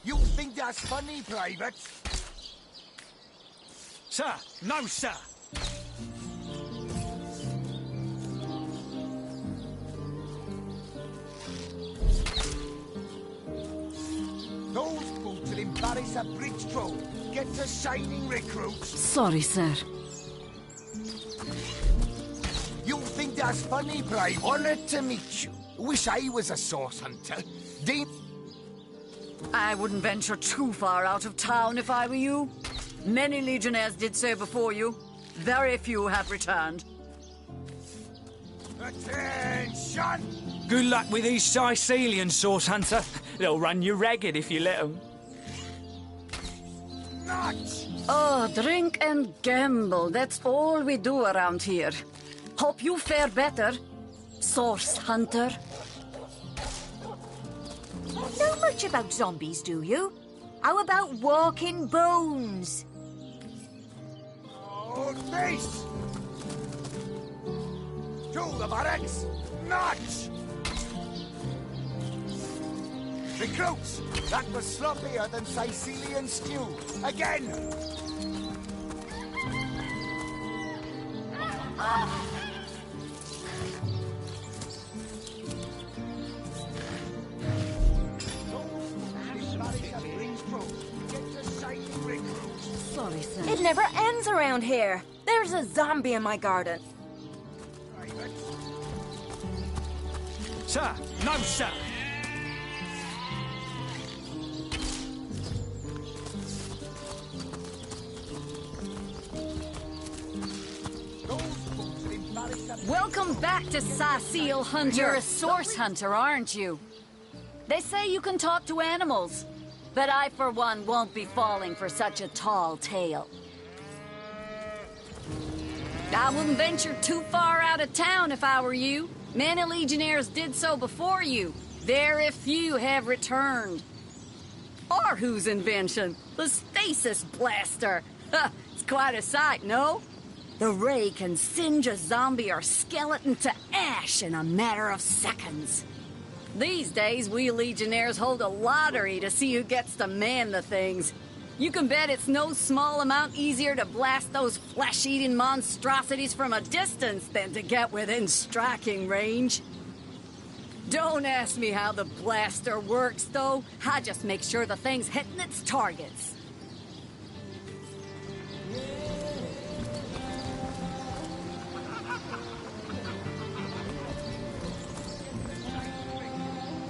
You think that's funny, Private? Sir, no, sir. Those boots will embarrass a bridge troll. Get to shining recruits. Sorry, sir. You think that's funny, Private? Honored to meet you. Wish I was a source hunter. I wouldn't venture too far out of town if I were you. Many legionnaires did so before you. Very few have returned. Attention! Good luck with these Sicilians, Source Hunter. They'll run you ragged if you let them. Oh, drink and gamble. That's all we do around here. Hope you fare better, Source Hunter. Know much about zombies, do you? How about walking bones? Old face! To the barracks! March! Recruits! That was sloppier than Sicilian stew. Again! Sorry, sir. It never ends around here. There There's a zombie in my garden. Sir, no, sir. Welcome back to Sicil, Hunter. You're a source hunter, aren't you? They say you can talk to animals, but I, for one, won't be falling for such a tall tale. I wouldn't venture too far out of town if I were you. Many legionnaires did so before you. Very few have returned. Or whose invention? The stasis blaster. It's quite a sight, no? The ray can singe a zombie or skeleton to ash in a matter of seconds. These days, we Legionnaires hold a lottery to see who gets to man the things. You can bet it's no small amount easier to blast those flesh-eating monstrosities from a distance than to get within striking range. Don't ask me how the blaster works, though. I just make sure the thing's hitting its targets.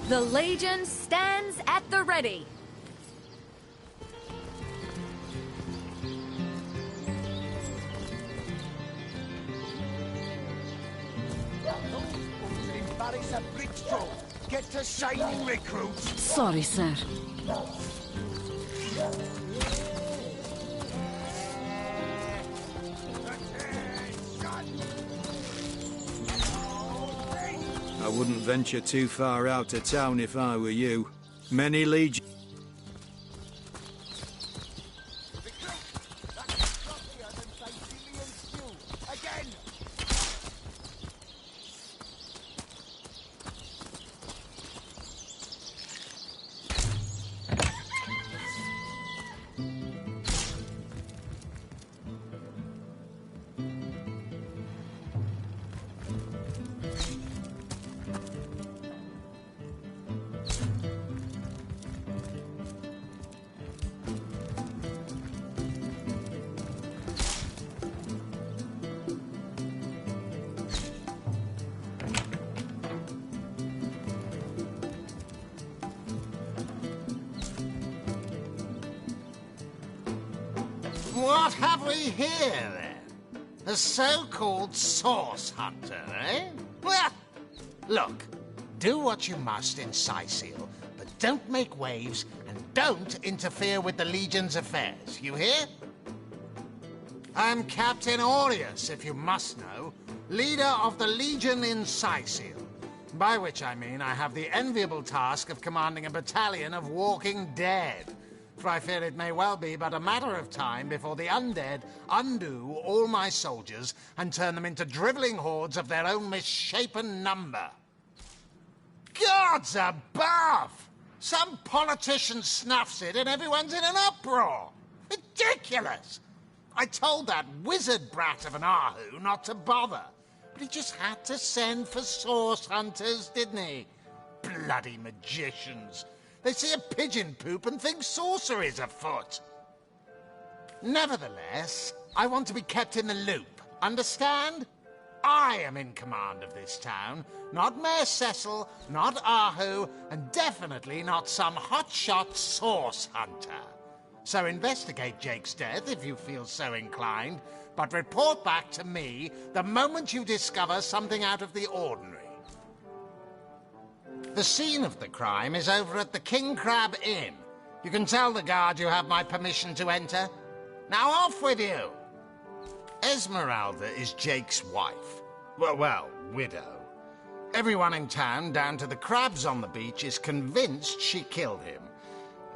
The Legion stands at the ready. Get to shining recruits. Sorry, sir. I wouldn't venture too far out of town if I were you. Many legions. What have we here, then? A so-called source hunter, eh? Well, look, do what you must in Sicil, but don't make waves and don't interfere with the Legion's affairs, you hear? I'm Captain Aureus, if you must know, leader of the Legion in Sicil, by which I mean I have the enviable task of commanding a battalion of walking dead. For I fear it may well be but a matter of time before the undead undo all my soldiers and turn them into drivelling hordes of their own misshapen number. Gods above! Some politician snuffs it and everyone's in an uproar. Ridiculous! I told that wizard brat of an Ahu not to bother, but he just had to send for source hunters, didn't he? Bloody magicians. They see a pigeon poop and think sorcery's afoot. Nevertheless, I want to be kept in the loop, understand? I am in command of this town, not Mayor Cecil, not Ahu, and definitely not some hotshot source hunter. So investigate Jake's death if you feel so inclined, but report back to me the moment you discover something out of the ordinary. The scene of the crime is over at the King Crab Inn. You can tell the guard you have my permission to enter. Now off with you! Esmeralda is Jake's wife. Well, widow. Everyone in town, down to the crabs on the beach, is convinced she killed him.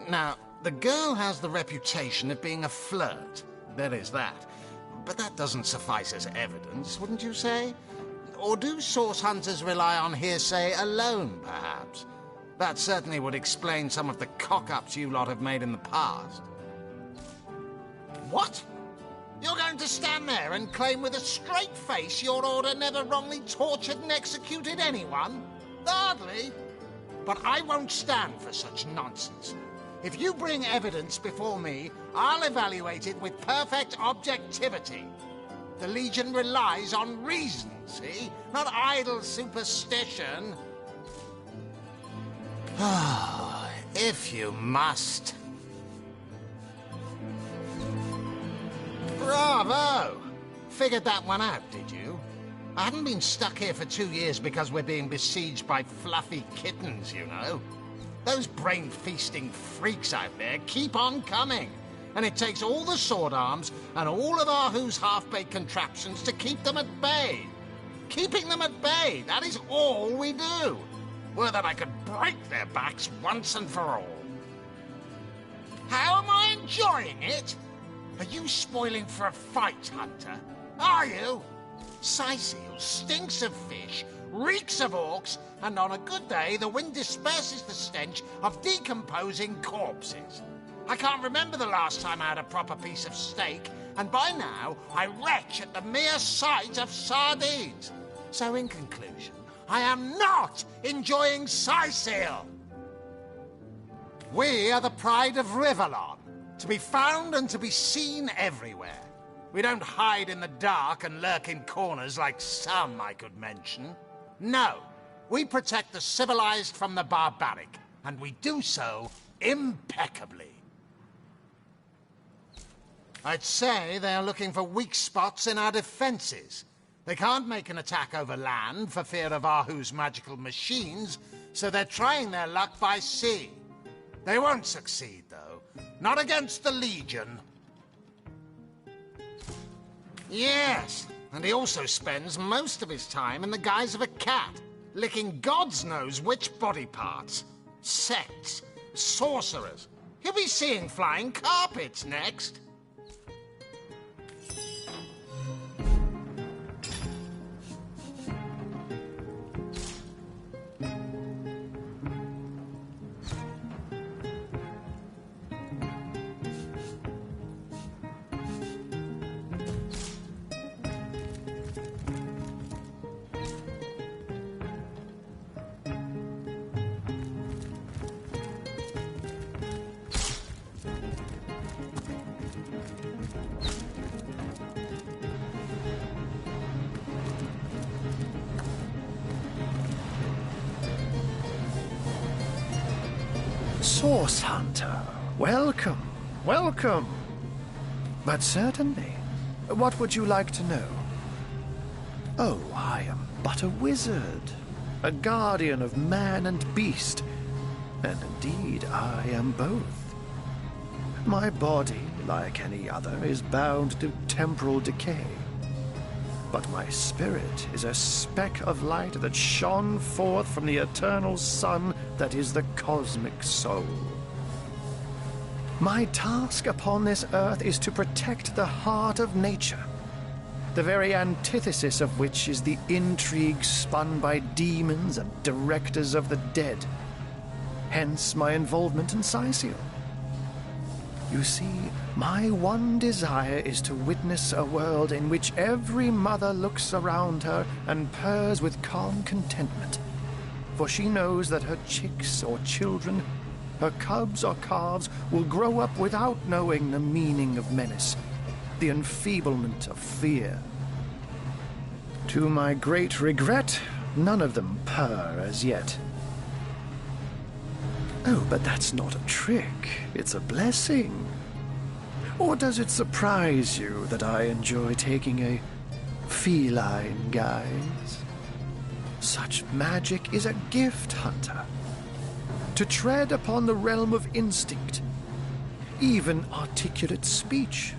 Now, the girl has the reputation of being a flirt. There is that. But that doesn't suffice as evidence, wouldn't you say? Or do source hunters rely on hearsay alone, perhaps? That certainly would explain some of the cock-ups you lot have made in the past. What? You're going to stand there and claim with a straight face your order never wrongly tortured and executed anyone? Hardly. But I won't stand for such nonsense. If you bring evidence before me, I'll evaluate it with perfect objectivity. The Legion relies on reason, see? Not idle superstition. If you must. Bravo! Figured that one out, did you? I haven't been stuck here for 2 years because we're being besieged by fluffy kittens, you know. Those brain-feasting freaks out there keep on coming. And it takes all the sword arms and all of Ahu's half-baked contraptions to keep them at bay. Keeping them at bay, that is all we do. Were that I could break their backs once and for all. How am I enjoying it? Are you spoiling for a fight, Hunter? Are you? Scythiel stinks of fish, reeks of orcs, and on a good day the wind disperses the stench of decomposing corpses. I can't remember the last time I had a proper piece of steak, and by now I retch at the mere sight of sardines. So in conclusion, I am not enjoying Scythiel. We are the pride of Rivellon, to be found and to be seen everywhere. We don't hide in the dark and lurk in corners like some I could mention. No, we protect the civilized from the barbaric, and we do so impeccably. I'd say they are looking for weak spots in our defenses. They can't make an attack over land for fear of Ahu's magical machines, so they're trying their luck by sea. They won't succeed, though. Not against the Legion. Yes, and he also spends most of his time in the guise of a cat, licking God's knows which body parts. Sects, sorcerers. He'll be seeing flying carpets next. Source Hunter, welcome, welcome. But certainly, what would you like to know? Oh, I am but a wizard, a guardian of man and beast, and indeed I am both. My body, like any other, is bound to temporal decay. But my spirit is a speck of light that shone forth from the eternal sun that is the cosmic soul. My task upon this earth is to protect the heart of nature, the very antithesis of which is the intrigue spun by demons and directors of the dead. Hence my involvement in Scythiel. You see, my one desire is to witness a world in which every mother looks around her and purrs with calm contentment, for she knows that her chicks or children, her cubs or calves, will grow up without knowing the meaning of menace, the enfeeblement of fear. To my great regret, none of them purr as yet. Oh, but that's not a trick. It's a blessing. Or does it surprise you that I enjoy taking a feline guise? Such magic is a gift, Hunter. To tread upon the realm of instinct, even articulate speech,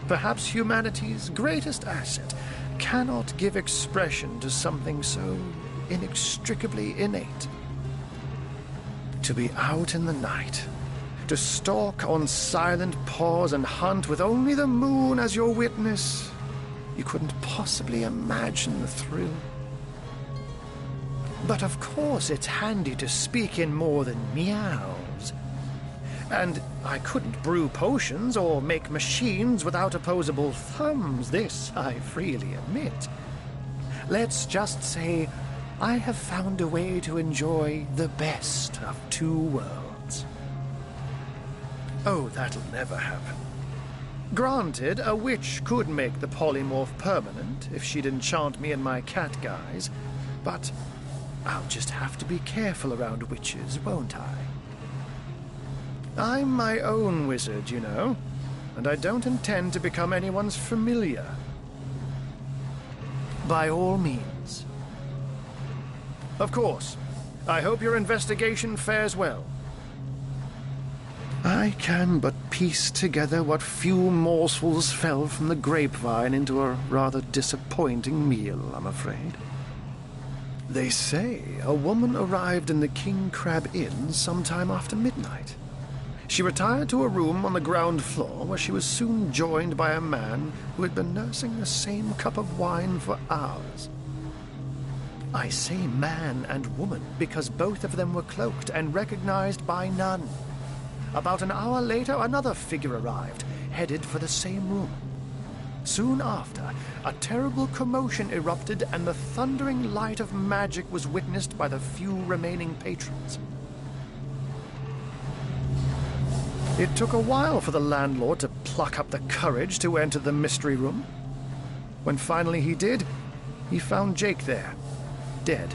perhaps humanity's greatest asset, cannot give expression to something so inextricably innate. To be out in the night, to stalk on silent paws and hunt with only the moon as your witness, you couldn't possibly imagine the thrill. But of course it's handy to speak in more than meows. And I couldn't brew potions or make machines without opposable thumbs, this I freely admit. Let's just say I have found a way to enjoy the best of two worlds. Oh, that'll never happen. Granted, a witch could make the polymorph permanent if she'd enchant me in my cat guise, but I'll just have to be careful around witches, won't I? I'm my own wizard, you know, and I don't intend to become anyone's familiar. By all means. Of course, I hope your investigation fares well. I can but piece together what few morsels fell from the grapevine into a rather disappointing meal, I'm afraid. They say a woman arrived in the King Crab Inn sometime after midnight. She retired to a room on the ground floor where she was soon joined by a man who had been nursing the same cup of wine for hours. I say man and woman because both of them were cloaked and recognized by none. About an hour later, another figure arrived, headed for the same room. Soon after, a terrible commotion erupted and the thundering light of magic was witnessed by the few remaining patrons. It took a while for the landlord to pluck up the courage to enter the mystery room. When finally he did, he found Jake there, dead.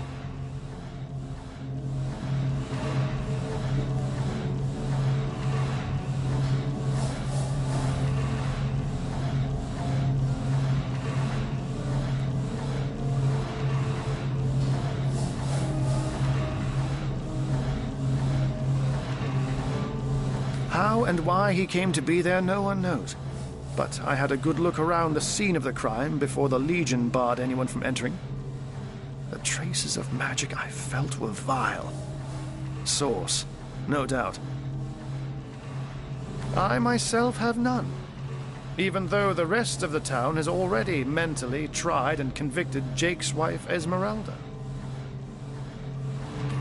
How and why he came to be there, no one knows. But I had a good look around the scene of the crime before the Legion barred anyone from entering. The traces of magic I felt were vile. Source, no doubt. I myself have none, even though the rest of the town has already mentally tried and convicted Jake's wife, Esmeralda.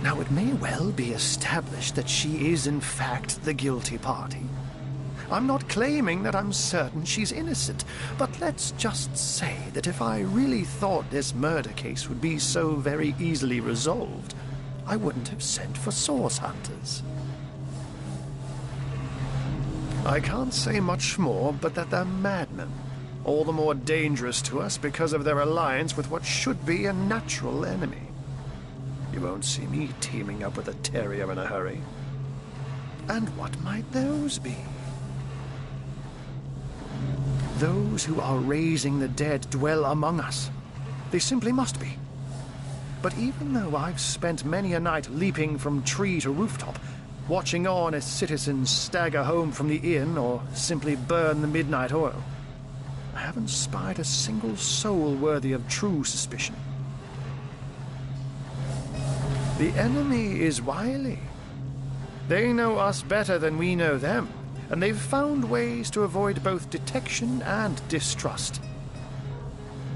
Now, it may well be established that she is, in fact, the guilty party. I'm not claiming that I'm certain she's innocent, but let's just say that if I really thought this murder case would be so very easily resolved, I wouldn't have sent for source hunters. I can't say much more, but that they're madmen, all the more dangerous to us because of their alliance with what should be a natural enemy. You won't see me teaming up with a terrier in a hurry. And what might those be? Those who are raising the dead dwell among us. They simply must be. But even though I've spent many a night leaping from tree to rooftop, watching on as citizens stagger home from the inn or simply burn the midnight oil, I haven't spied a single soul worthy of true suspicion. The enemy is wily. They know us better than we know them, and they've found ways to avoid both detection and distrust.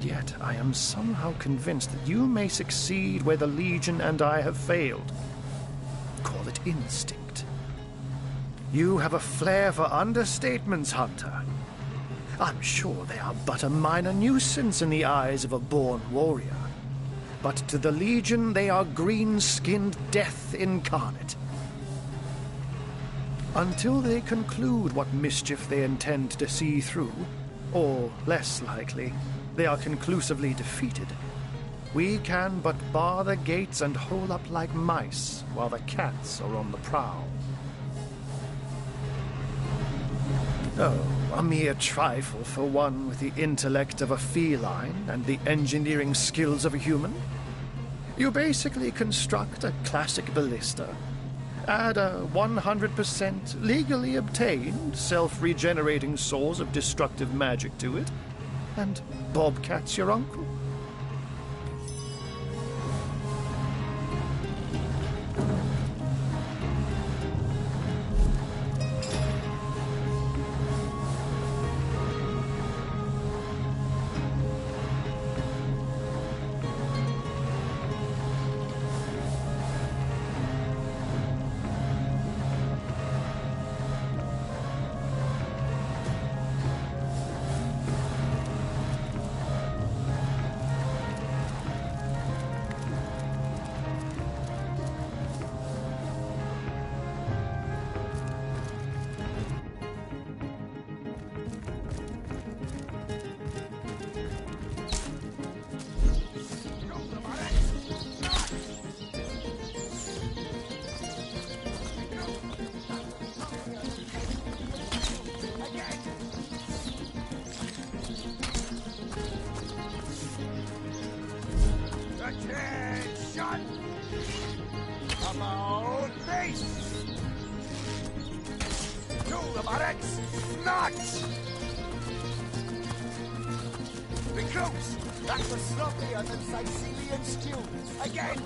Yet I am somehow convinced that you may succeed where the Legion and I have failed. Call it instinct. You have a flair for understatements, Hunter. I'm sure they are but a minor nuisance in the eyes of a born warrior. But to the Legion, they are green-skinned death incarnate. Until they conclude what mischief they intend to see through, or, less likely, they are conclusively defeated, we can but bar the gates and hole up like mice while the cats are on the prowl. Oh, a mere trifle for one with the intellect of a feline and the engineering skills of a human. You basically construct a classic ballista, add a 100% legally obtained self-regenerating source of destructive magic to it, and Bobcat's your uncle. zombies! To the barracks! Nuts! Recruits! That's a sloppier than Sicilian stew! Again!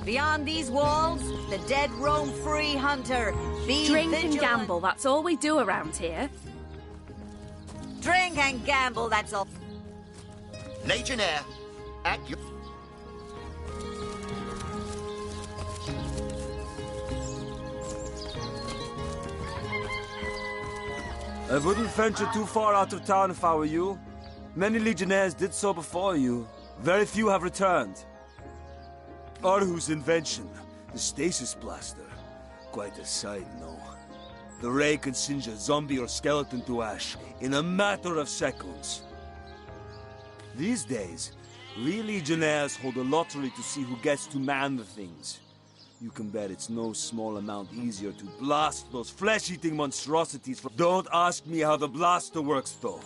Beyond these walls, the dead roam free, Hunter. Be Drink and vigilant. gamble, that's all we do around here. Drink and gamble, that's all. Legionnaire, at your... I wouldn't venture too far out of town if I were you. Many legionnaires did so before you. Very few have returned. Arhu's invention, the stasis blaster. Quite a sight, no? The ray could singe a zombie or skeleton to ash in a matter of seconds. These days, we legionnaires hold a lottery to see who gets to man the things. You can bet it's no small amount easier to blast those flesh-eating monstrosities. Don't ask me how the blaster works, though.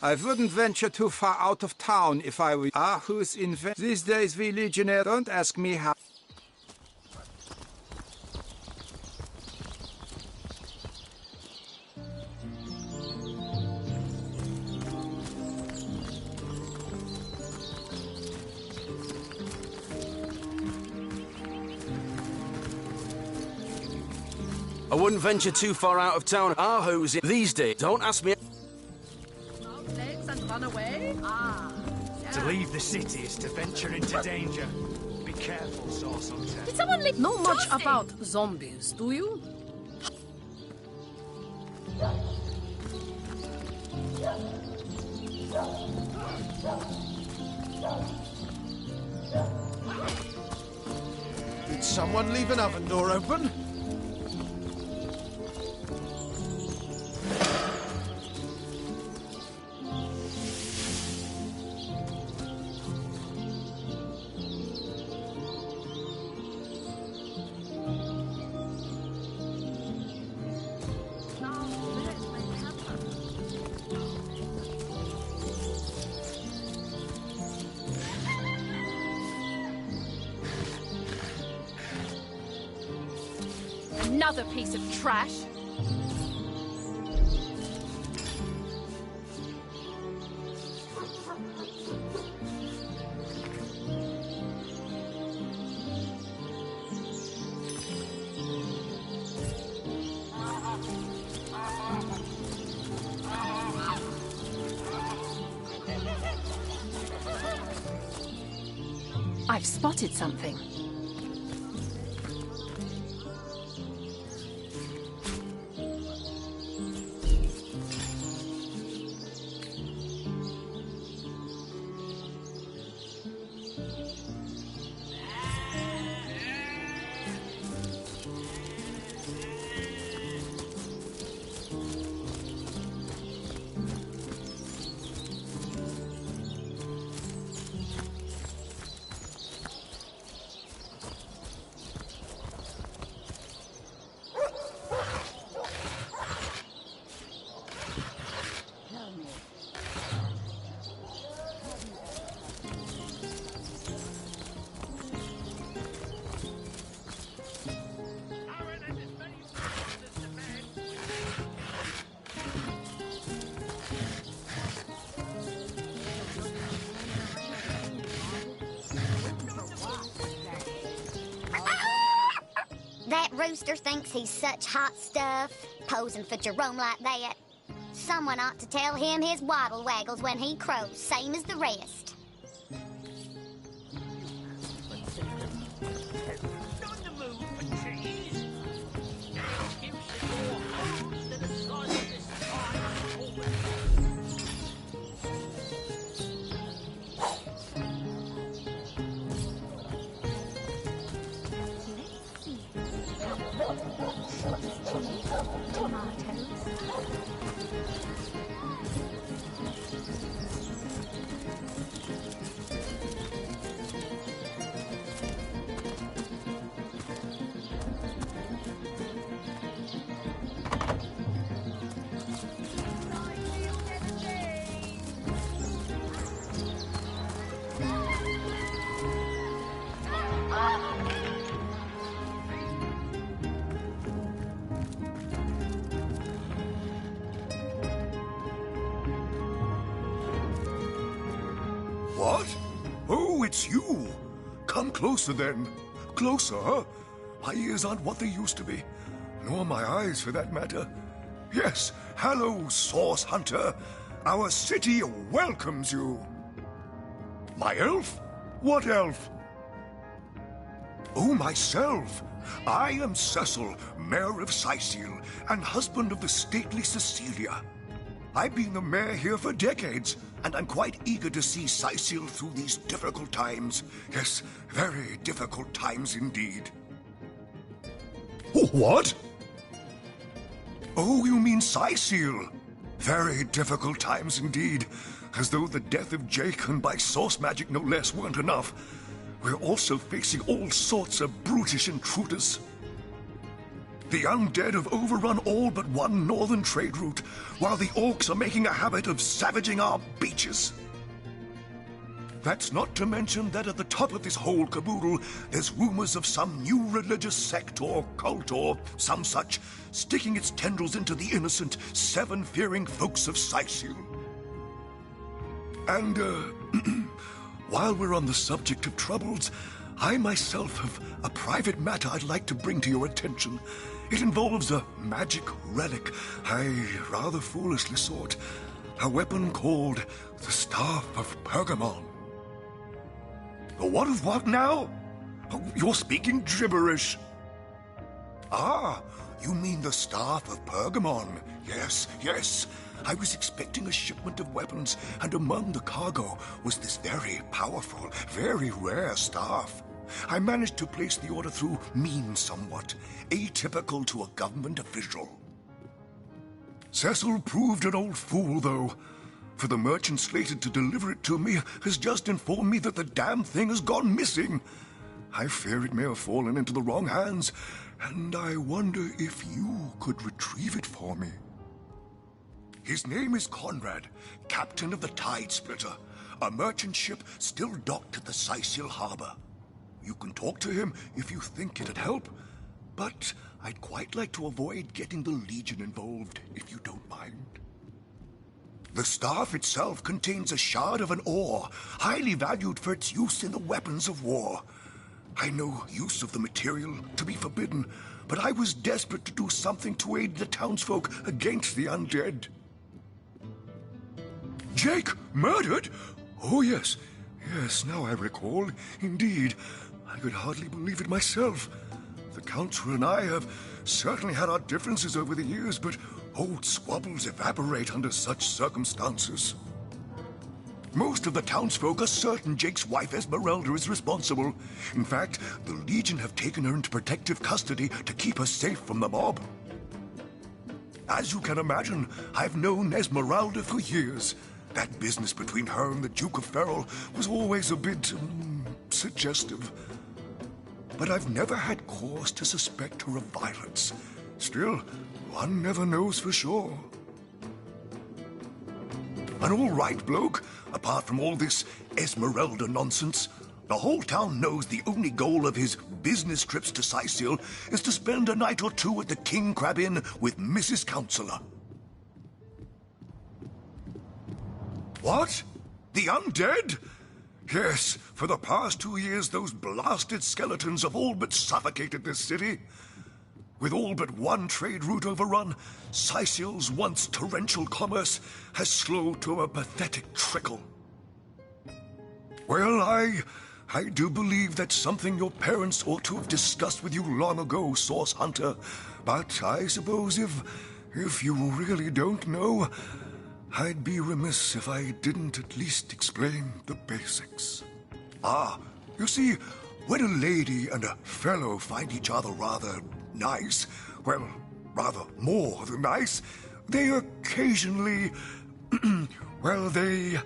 I wouldn't venture too far out of town if I were... who's These days we legionnaires don't ask me how... I wouldn't venture too far out of town. Who's these days? Don't ask me... And run away? To leave the city is to venture into danger. Be careful, Source Hunter. Did someone know much about zombies, do you? Did someone leave an oven door open? Another piece of trash. I've spotted something. That rooster thinks he's such hot stuff, posing for Jerome like that. Someone ought to tell him his waddle waggles when he crows, same as the rest. What? Oh, it's you. Come closer, then. Closer, huh? My ears aren't what they used to be. Nor my eyes, for that matter. Yes, hello, Source Hunter. Our city welcomes you. My elf? What elf? Oh, myself. I am Cecil, Mayor of Sicil, and husband of the stately Cecilia. I've been the mayor here for decades, and I'm quite eager to see Sicil through these difficult times. Yes, very difficult times indeed. What? Oh, you mean Sicil? Very difficult times indeed. As though the death of Jake, and by source magic no less, weren't enough. We're also facing all sorts of brutish intruders. The undead have overrun all but one northern trade route, while the orcs are making a habit of savaging our beaches. That's not to mention that at the top of this whole caboodle, there's rumors of some new religious sect or cult or some such sticking its tendrils into the innocent, seven-fearing folks of Sicil. And, while we're on the subject of troubles, I myself have a private matter I'd like to bring to your attention. It involves a magic relic I rather foolishly sought. A weapon called the Staff of Pergamon. What of what now? You're speaking gibberish. Ah, you mean the Staff of Pergamon. Yes, yes. I was expecting a shipment of weapons, and among the cargo was this very powerful, very rare staff. I managed to place the order through means somewhat, atypical to a government official. Cecil proved an old fool, though, for the merchant slated to deliver it to me has just informed me that the damn thing has gone missing. I fear it may have fallen into the wrong hands, and I wonder if you could retrieve it for me. His name is Conrad, captain of the Tide Splitter, a merchant ship still docked at the Sicil harbor. You can talk to him if you think it'd help, but I'd quite like to avoid getting the Legion involved, if you don't mind. The staff itself contains a shard of an ore, highly valued for its use in the weapons of war. I know use of the material to be forbidden, but I was desperate to do something to aid the townsfolk against the undead. Jake, murdered? Oh, yes. Yes, now I recall. Indeed. I could hardly believe it myself. The Council and I have certainly had our differences over the years, but old squabbles evaporate under such circumstances. Most of the townsfolk are certain Jake's wife Esmeralda is responsible. In fact, the Legion have taken her into protective custody to keep her safe from the mob. As you can imagine, I've known Esmeralda for years. That business between her and the Duke of Ferrol was always a bit suggestive. But I've never had cause to suspect her of violence. Still, one never knows for sure. An all right bloke, apart from all this Esmeralda nonsense. The whole town knows the only goal of his business trips to Sicil is to spend a night or two at the King Crab Inn with Mrs. Counselor. What? The undead? Yes, for the past 2 years those blasted skeletons have all but suffocated this city. With all but one trade route overrun, Sicil's once torrential commerce has slowed to a pathetic trickle. Well, I do believe that's something your parents ought to have discussed with you long ago, Source Hunter. But I suppose if you really don't know, I'd be remiss if I didn't at least explain the basics. Ah, you see, when a lady and a fellow find each other rather nice, well, rather more than nice, they occasionally, well, they,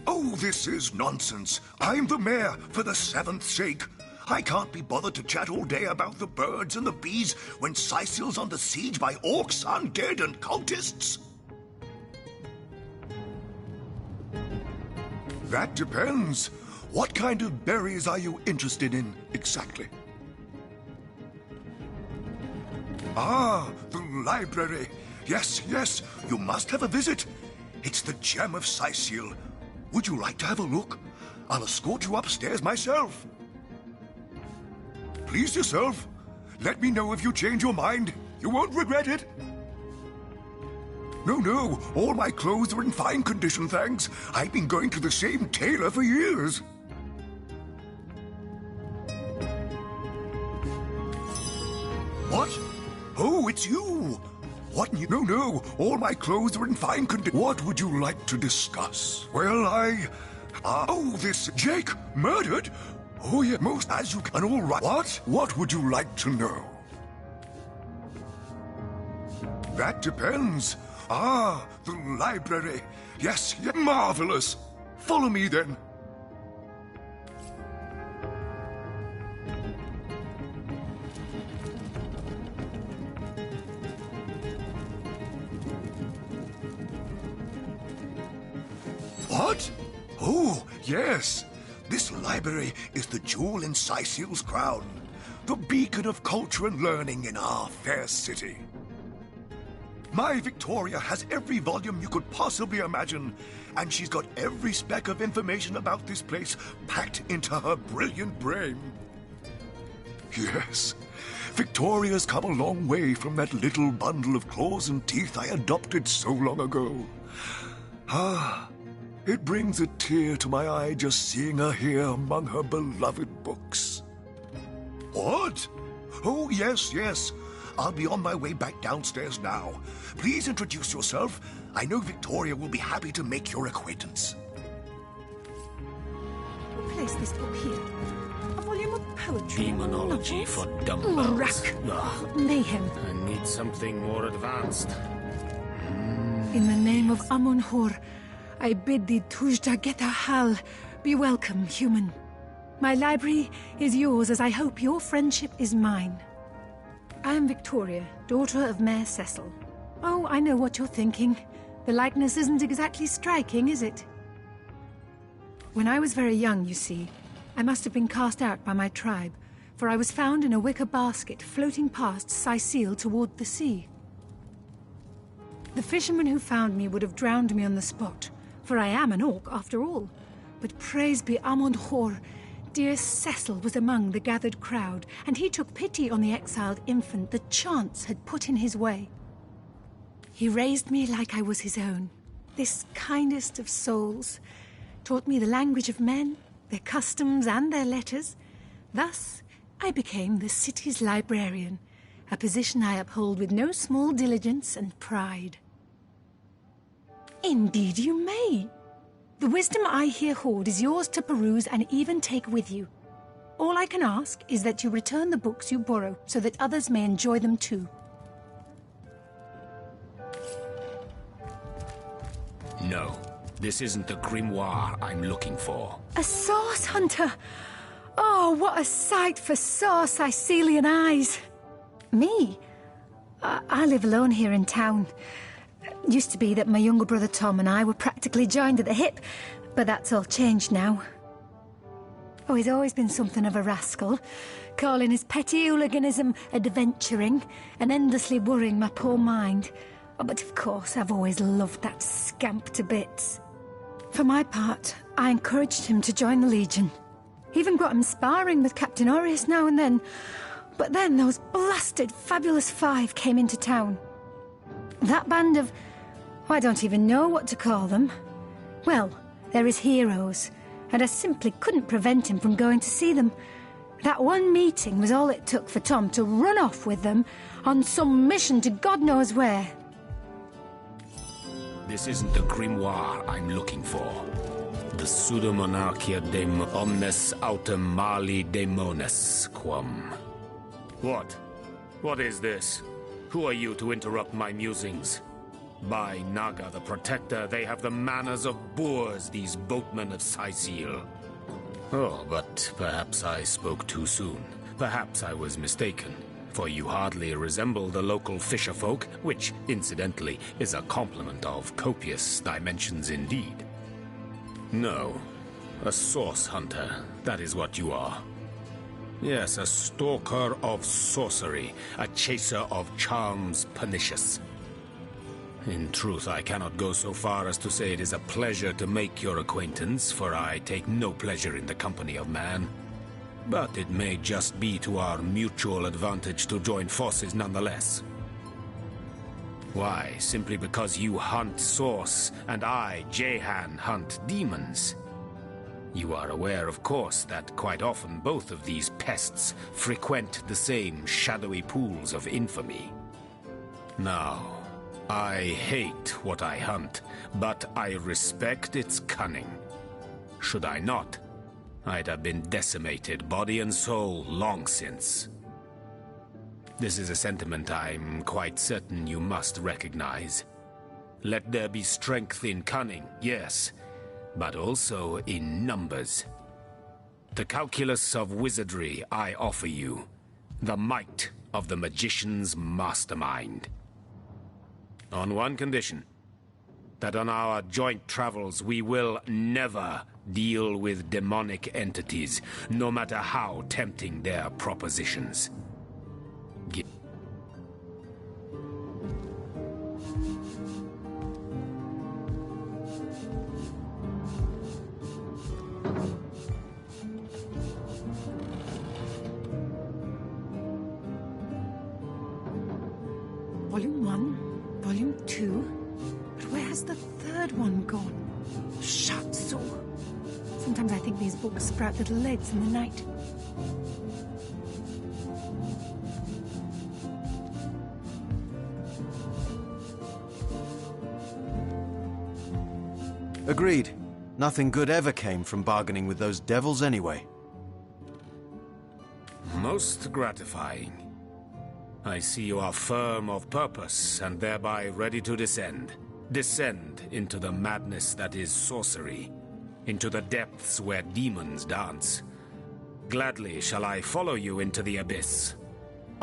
Oh, this is nonsense. I'm the mayor, for the 7th sake. I can't be bothered to chat all day about the birds and the bees when Sicil's under siege by orcs, undead, and cultists. That depends. What kind of berries are you interested in, exactly? Ah, the library. Yes, yes, you must have a visit. It's the gem of Sicil. Would you like to have a look? I'll escort you upstairs myself. Please yourself. Let me know if you change your mind. You won't regret it. No, all my clothes are in fine condition, thanks. I've been going to the same tailor for years. What? Oh, it's you. What? No, all my clothes are in fine condition. What would you like to discuss? Well, this Jake murdered? Oh, yeah, most as you can. All right. What would you like to know? That depends. The library. Yes, marvelous. Follow me, then. What? Oh, yes. This library is the jewel in Cecil's crown, the beacon of culture and learning in our fair city. My Victoria has every volume you could possibly imagine, and she's got every speck of information about this place packed into her brilliant brain. Yes, Victoria's come a long way from that little bundle of claws and teeth I adopted so long ago. It brings a tear to my eye just seeing her here among her beloved books. What? Oh, yes. I'll be on my way back downstairs now. Please introduce yourself. I know Victoria will be happy to make your acquaintance. Who placed this book here? A volume of poetry? Demonology for Oh, dumbbells. rack. Ugh. Mayhem. I need something more advanced. In the name of Amun-Hor, I bid thee Tujda Geta Hal. Be welcome, human. My library is yours, as I hope your friendship is mine. I am Victoria, daughter of Mayor Cecil. Oh, I know what you're thinking. The likeness isn't exactly striking, is it? When I was very young, you see, I must have been cast out by my tribe, for I was found in a wicker basket floating past Cecil toward the sea. The fisherman who found me would have drowned me on the spot, for I am an orc after all. But praise be Amun-Hor, dear Cecil was among the gathered crowd, and he took pity on the exiled infant that chance had put in his way. He raised me like I was his own, this kindest of souls, taught me the language of men, their customs and their letters. Thus, I became the city's librarian, a position I uphold with no small diligence and pride. Indeed you may. The wisdom I here hoard is yours to peruse and even take with you. All I can ask is that you return the books you borrow so that others may enjoy them too. No, this isn't the grimoire I'm looking for. A source hunter! Oh, what a sight for sore Sicilian eyes! Me? I live alone here in town. Used to be that my younger brother Tom and I were practically joined at the hip, but that's all changed now. Oh, he's always been something of a rascal, calling his petty hooliganism adventuring and endlessly worrying my poor mind. Oh, but of course, I've always loved that scamp to bits. For my part, I encouraged him to join the Legion. Even got him sparring with Captain Aureus now and then. But then those blasted Fabulous Five came into town. That band of... I don't even know what to call them. Well, they're his heroes, and I simply couldn't prevent him from going to see them. That one meeting was all it took for Tom to run off with them on some mission to God knows where. This isn't the grimoire I'm looking for. The Pseudomonarchia de omnes autem mali demones quam. What? What is this? Who are you to interrupt my musings? By Naga the Protector, they have the manners of boors, these boatmen of Cecil. Oh, but perhaps I spoke too soon. Perhaps I was mistaken, for you hardly resemble the local fisherfolk, which, incidentally, is a compliment of copious dimensions indeed. No, a source hunter, that is what you are. Yes, a stalker of sorcery, a chaser of charms pernicious. In truth, I cannot go so far as to say it is a pleasure to make your acquaintance, for I take no pleasure in the company of man. But it may just be to our mutual advantage to join forces nonetheless. Why? Simply because you hunt Source, and I, Jehan, hunt demons. You are aware, of course, that quite often both of these pests frequent the same shadowy pools of infamy. Now, I hate what I hunt, but I respect its cunning. Should I not, I'd have been decimated, body and soul, long since. This is a sentiment I'm quite certain you must recognize. Let there be strength in cunning, yes, but also in numbers. The calculus of wizardry I offer you, the might of the magician's mastermind. On one condition, that on our joint travels we will never deal with demonic entities, no matter how tempting their propositions. Volume 1, Volume 2. But where has the third one gone? Shut so. Sometimes I think these books sprout little eggs in the night. Agreed. Nothing good ever came from bargaining with those devils anyway. Most gratifying. I see you are firm of purpose, and thereby ready to descend. Descend into the madness that is sorcery, into the depths where demons dance. Gladly shall I follow you into the abyss.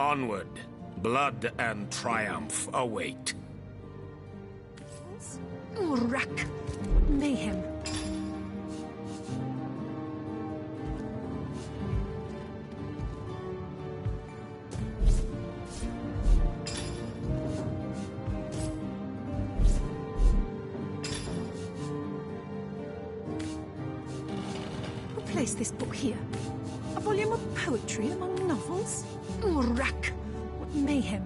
Onward, blood and triumph await. Rack. Mayhem. Place this book here. A volume of poetry among novels? Rack! What mayhem!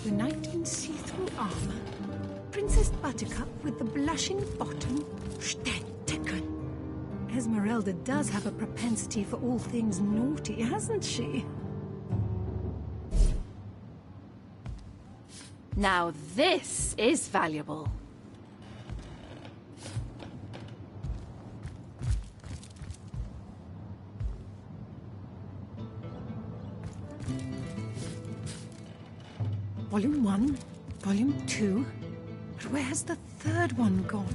The knight in see-through armor. Princess Buttercup with the blushing bottom. Esmeralda does have a propensity for all things naughty, hasn't she? Now this is valuable. Volume 1, Volume 2. But where has the third one gone?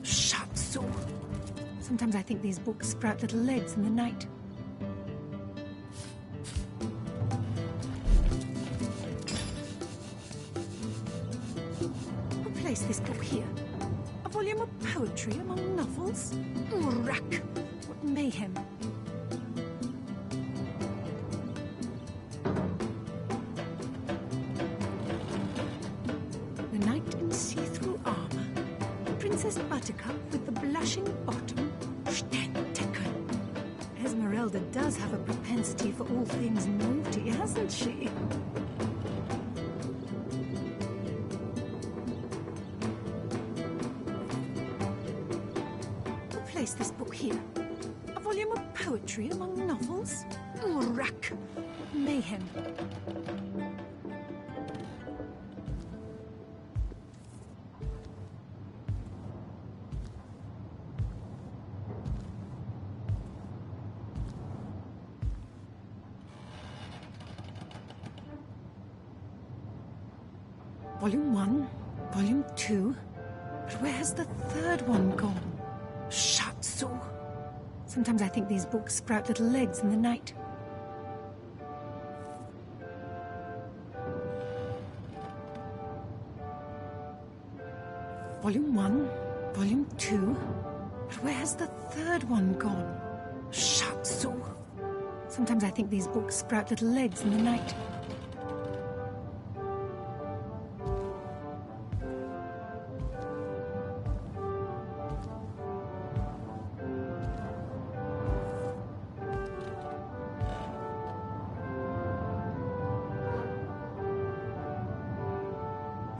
Shut so. Sometimes I think these books sprout little eggs in the night. Who placed this book here? A volume of poetry among novels? Rack! What mayhem! The knight in see-through armor. Princess Buttercup with the blushing bottom. Esmeralda does have a propensity for all things naughty, hasn't she? Who placed this book here? A volume of poetry among novels? Rack! Mayhem! Volume 1, Volume 2. But where has the third one gone? Shut so. Sometimes I think these books sprout little eggs in the night. Volume 1, Volume 2. But where has the third one gone? Shatsu. Sometimes I think these books sprout little legs in the night.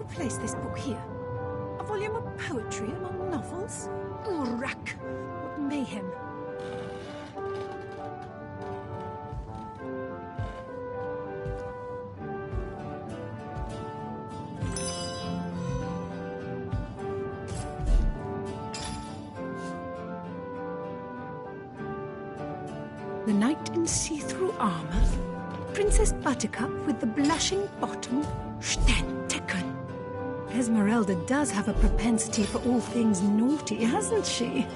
Place this book here. A volume of poetry among novels? Rack! What mayhem. The knight in see-through armor? Princess Buttercup with the blushing bottom? Stentiken. Esmeralda does have a propensity for all things naughty, hasn't she?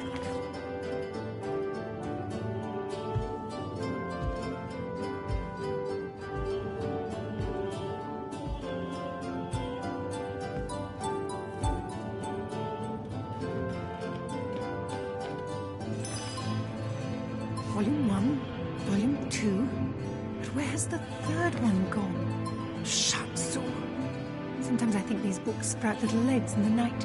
Volume 1, Volume 2. But where's the third one gone? Shatsu. Sometimes I think these books sprout little legs in the night.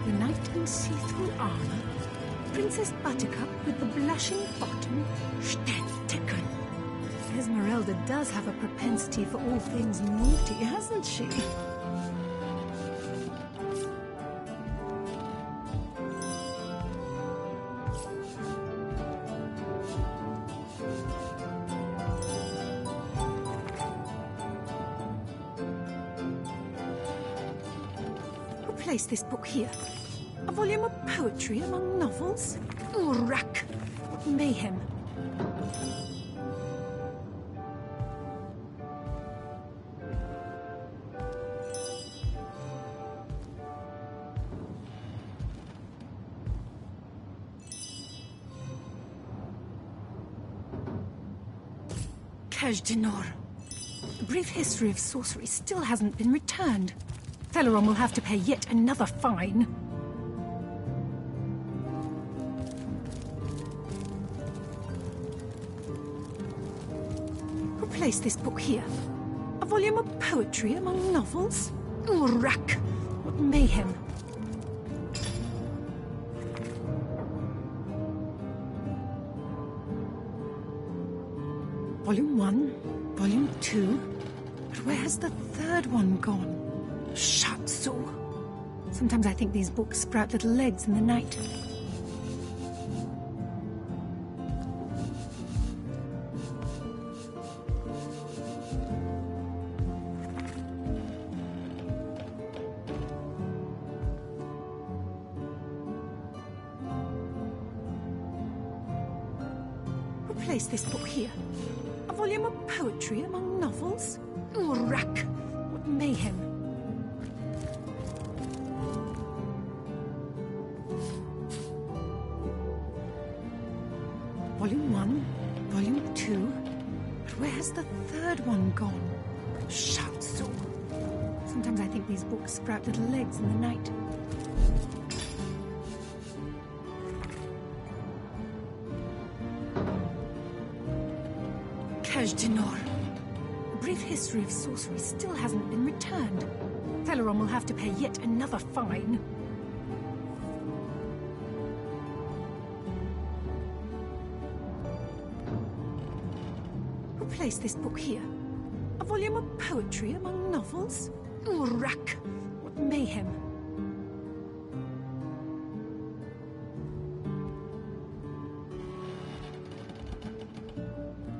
The knight in see-through armor, Princess Buttercup with the blushing bottom, Stentiken. Esmeralda does have a propensity for all things naughty, hasn't she? Who placed this book here? A volume of poetry among novels? Rack! What mayhem. Kaj'Dinor. The brief history of sorcery still hasn't been returned. Theleron will have to pay yet another fine. Who placed this book here? A volume of poetry among novels? Rack! What mayhem. Volume 1, Volume 2. But where has the third one gone? Shatsu. Sometimes I think these books sprout little legs in the night. Who placed this book here? A volume of poetry among novels? Rack! What mayhem. Volume 1, Volume 2. But where has the third one gone? Shatsu. Sometimes I think these books sprout little legs in the night. Kaj'Dinor. The brief history of sorcery still hasn't been returned. Theleron will have to pay yet another fine. Who placed this book here? A volume of poetry among novels? Rack! What mayhem.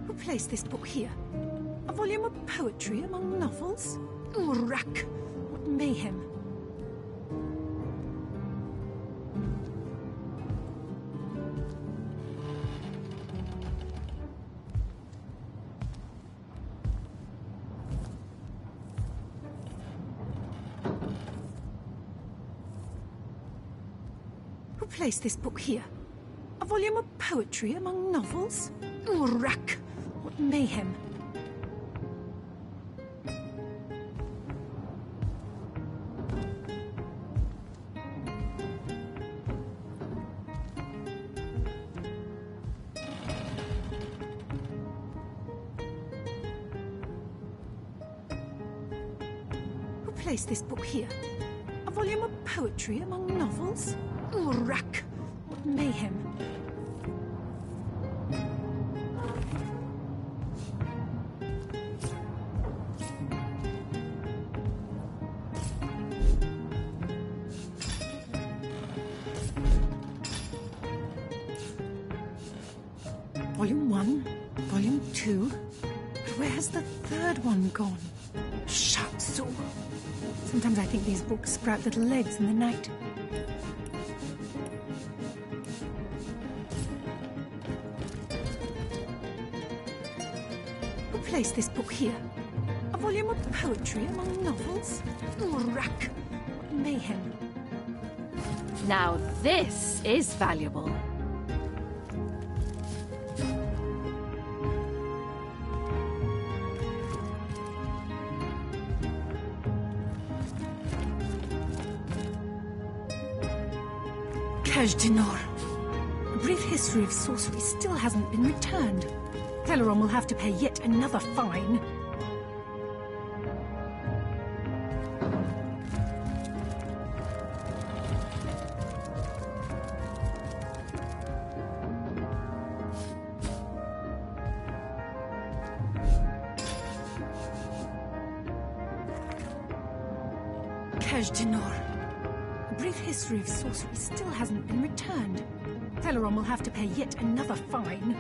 Who placed this book here? A volume of poetry among novels? Rack! What mayhem. Who placed this book here? A volume of poetry among novels? Oh, rack! What mayhem! Who placed this book here? A volume of poetry among novels? Oh, rack! What mayhem! Volume 1, Volume 2. But where has the third one gone? Shatsu. Sometimes I think these books sprout little legs in the night. Who placed this book here? A volume of poetry among novels? Oh, rack! What mayhem! Now this is valuable. Dinor. A brief history of sorcery still hasn't been returned. Teleron will have to pay yet another fine. Dinor. A brief history of sorcery still hasn't been returned. Teleron will have to pay yet another fine.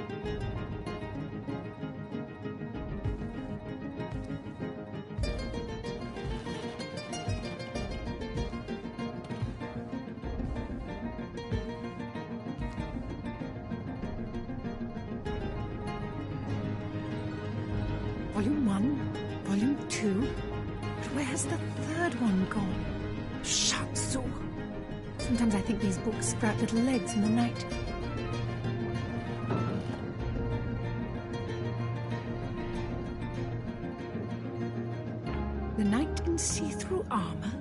Volume 1, Volume 2. But where has the third one gone? Shatsu. Sometimes I think these books sprout little legs in the night. The knight in see-through armor,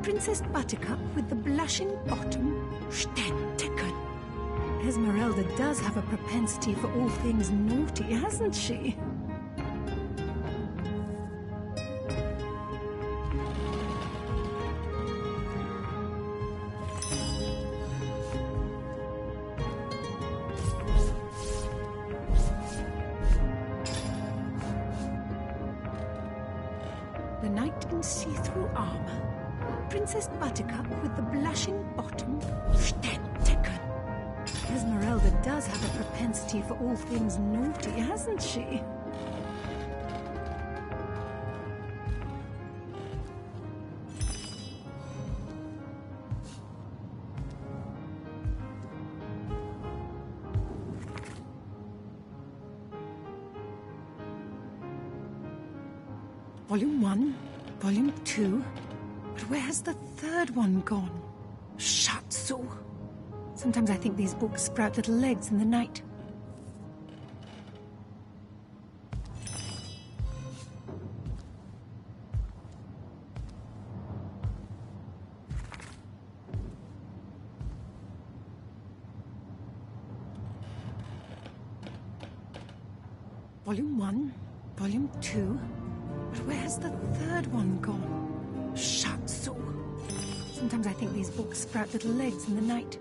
Princess Buttercup with the blushing bottom, Stetteken. Esmeralda does have a propensity for all things naughty, hasn't she? The knight in see-through armor, Princess Buttercup with the blushing bottom, Stetteken. Esmeralda does have a propensity for all things naughty, hasn't she? Volume 1, Volume 2. But where has the third one gone? Shatsu. Sometimes I think these books sprout little legs in the night. Volume 1, Volume 2. But where has the third one gone? Shatsu. Sometimes I think these books sprout little legs in the night.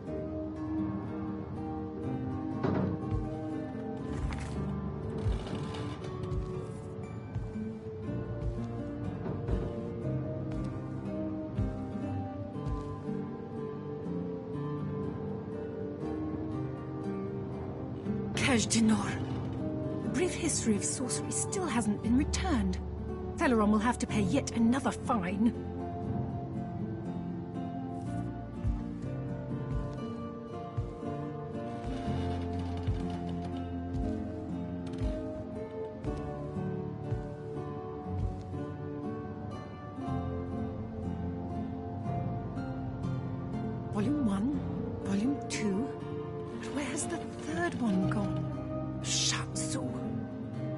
Dinor. A brief history of sorcery still hasn't been returned. Teleron will have to pay yet another fine. Volume 1, Volume 2. But where has the 3rd one gone? Shatsu.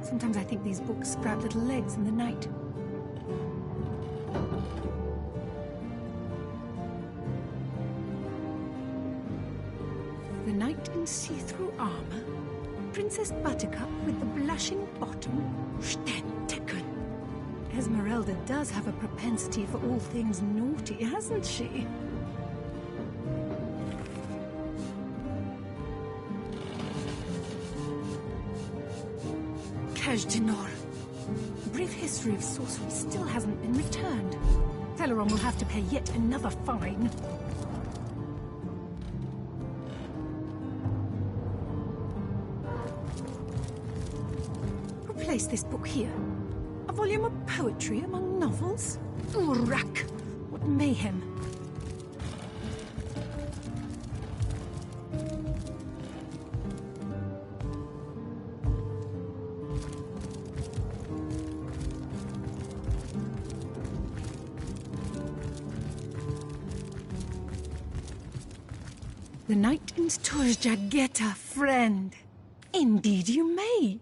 Sometimes I think these books sprout little legs in the night. The knight in see-through armor, Princess Buttercup with the blushing bottom, Stenteken. Esmeralda does have a propensity for all things naughty, hasn't she? Kajdinar. The brief history of sorcery still hasn't been returned. Teleron will have to pay yet another fine. Replace this book here. A volume of poetry among novels? Urak! What mayhem! The knight in Torjageta, friend. Indeed you may.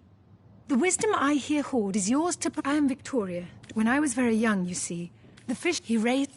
The wisdom I here hoard is yours to... I am Victoria. When I was very young, you see, the fish he raised...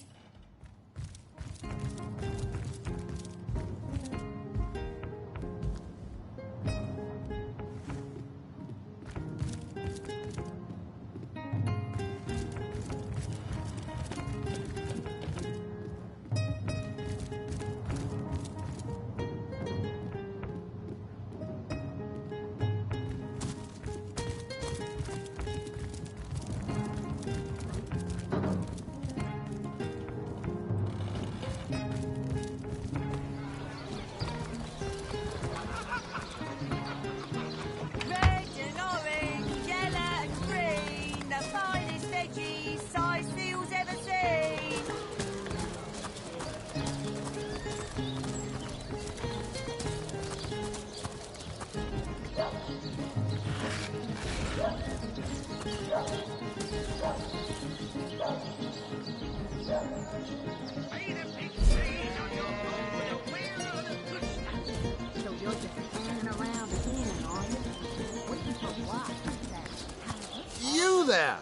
You there!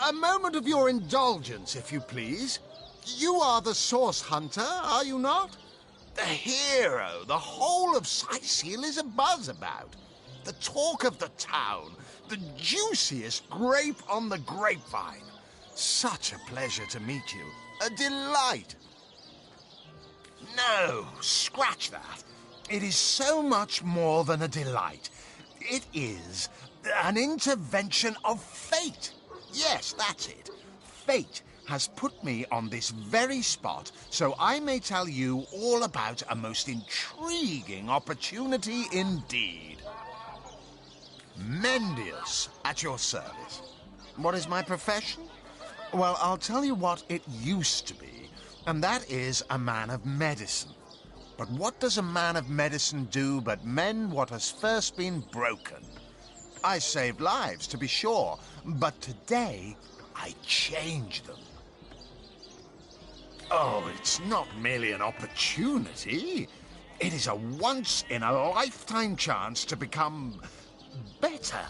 A moment of your indulgence, if you please. You are the source hunter, are you not? The hero the whole of Sicil is abuzz about. The talk of the town. The juiciest grape on the grapevine. Such a pleasure to meet you. A delight. No, scratch that. It is so much more than a delight. It is an intervention of fate. Yes, that's it. Fate has put me on this very spot so I may tell you all about a most intriguing opportunity indeed. Mendius, at your service. What is my profession? Well, I'll tell you what it used to be, and that is a man of medicine. But what does a man of medicine do but mend what has first been broken? I saved lives, to be sure, but today I change them. Oh, it's not merely an opportunity. It is a once-in-a-lifetime chance to become better.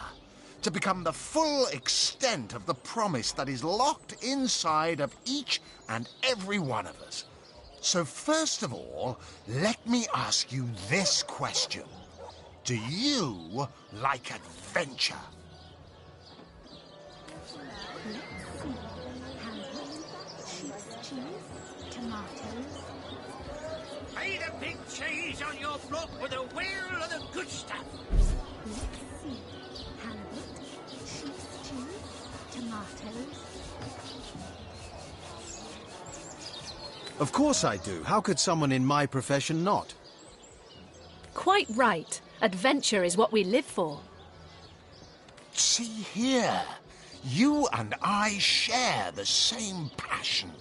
To become the full extent of the promise that is locked inside of each and every one of us. So first of all, let me ask you this question. Do you like adventure? Pay the big cheese on your block with a wheel of the good stuff. Of course I do. How could someone in my profession not? Quite right. Adventure is what we live for. See here. You and I share the same passion.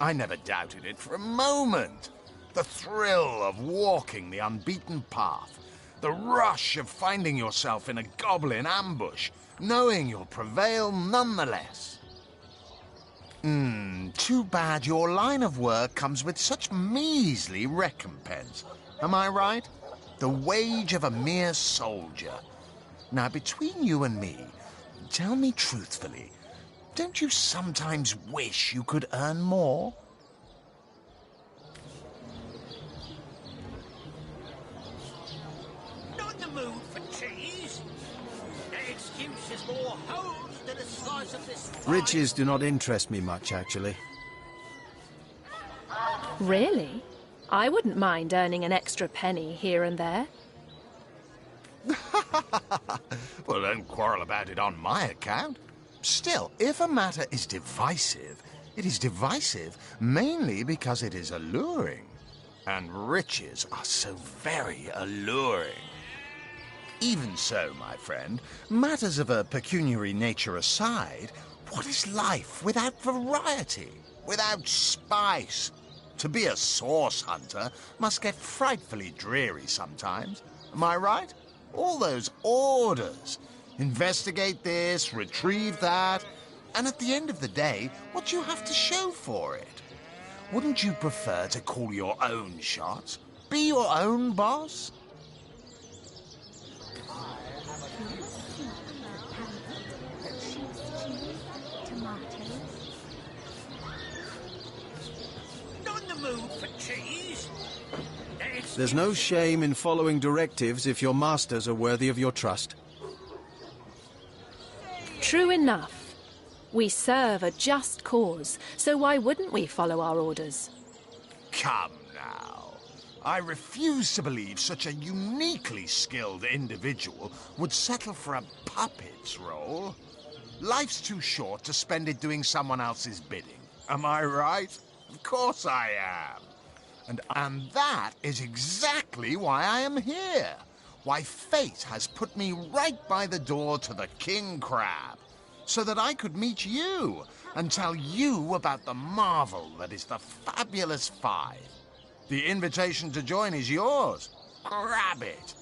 I never doubted it for a moment. The thrill of walking the unbeaten path. The rush of finding yourself in a goblin ambush, knowing you'll prevail nonetheless. Too bad your line of work comes with such measly recompense. Am I right? The wage of a mere soldier. Now, between you and me, tell me truthfully, don't you sometimes wish you could earn more? Not in the mood for cheese. The excuse is more holes than a slice of this. Riches do not interest me much, actually. Really? I wouldn't mind earning an extra penny here and there. Well, don't quarrel about it on my account. Still, if a matter is divisive, it is divisive mainly because it is alluring. And riches are so very alluring. Even so, my friend, matters of a pecuniary nature aside, what is life without variety, without spice? To be a source hunter must get frightfully dreary sometimes. Am I right? All those orders. Investigate this, retrieve that. And at the end of the day, what do you have to show for it? Wouldn't you prefer to call your own shots? Be your own boss? Not in the mood for cheese. There's no shame in following directives if your masters are worthy of your trust. True enough. We serve a just cause, so why wouldn't we follow our orders? Come now. I refuse to believe such a uniquely skilled individual would settle for a puppet's role. Life's too short to spend it doing someone else's bidding. Am I right? Of course I am. And that is exactly why I am here. Why fate has put me right by the door to the King Crab, so that I could meet you and tell you about the marvel that is the Fabulous Five. The invitation to join is yours. Grab it.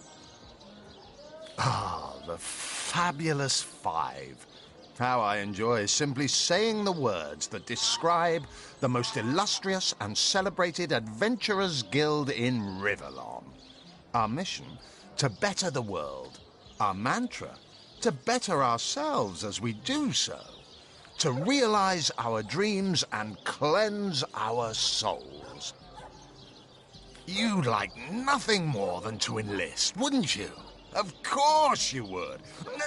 Ah, the Fabulous Five. How I enjoy simply saying the words that describe the most illustrious and celebrated adventurers' guild in Riverlon. Our mission, to better the world. Our mantra, to better ourselves as we do so. To realize our dreams and cleanse our souls. You'd like nothing more than to enlist, wouldn't you? Of course you would.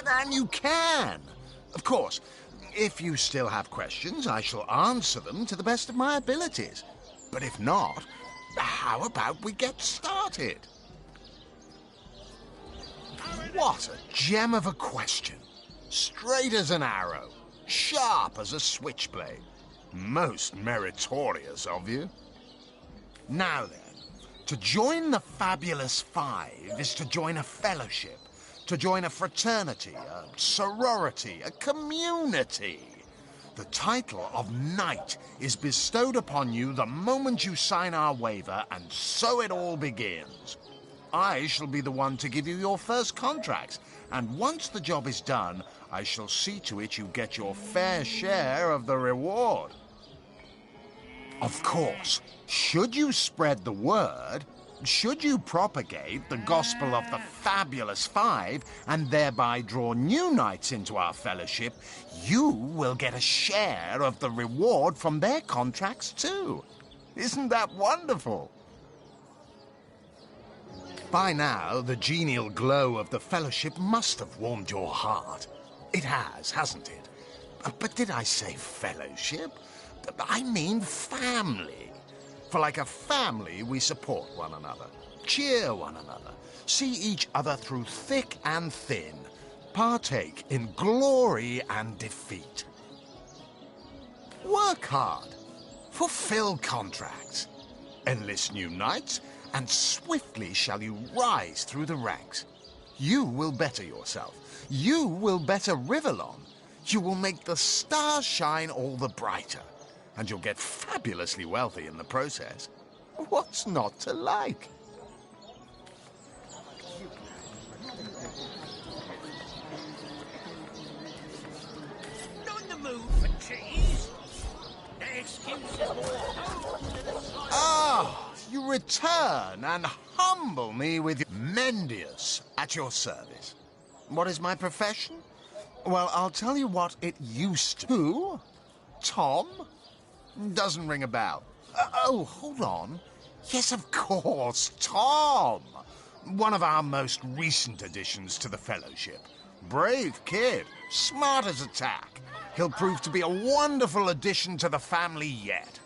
And you can. Of course, if you still have questions, I shall answer them to the best of my abilities. But if not, how about we get started? What a gem of a question. Straight as an arrow, sharp as a switchblade. Most meritorious of you. Now then, to join the Fabulous Five is to join a fellowship, to join a fraternity, a sorority, a community. The title of Knight is bestowed upon you the moment you sign our waiver, and so it all begins. I shall be the one to give you your first contracts, and once the job is done, I shall see to it you get your fair share of the reward. Of course, should you spread the word, should you propagate the gospel of the Fabulous Five and thereby draw new knights into our fellowship, you will get a share of the reward from their contracts too. Isn't that wonderful? By now, the genial glow of the fellowship must have warmed your heart. It has, hasn't it? But did I say fellowship? I mean family. For like a family, we support one another, cheer one another, see each other through thick and thin, partake in glory and defeat. Work hard, fulfill contracts, enlist new knights, and swiftly shall you rise through the ranks. You will better yourself. You will better Riverlon. You will make the stars shine all the brighter. And you'll get fabulously wealthy in the process. What's not to like? Not in the mood for cheese. The excuse is more holes than a slice. Ah, you return, and hum humble me with your... Mendius, at your service. What is my profession? Well, I'll tell you what it used to... Who? Tom? Doesn't ring a bell. Oh, hold on. Yes, of course, Tom. One of our most recent additions to the Fellowship. Brave kid, smart as a tack. He'll prove to be a wonderful addition to the family yet.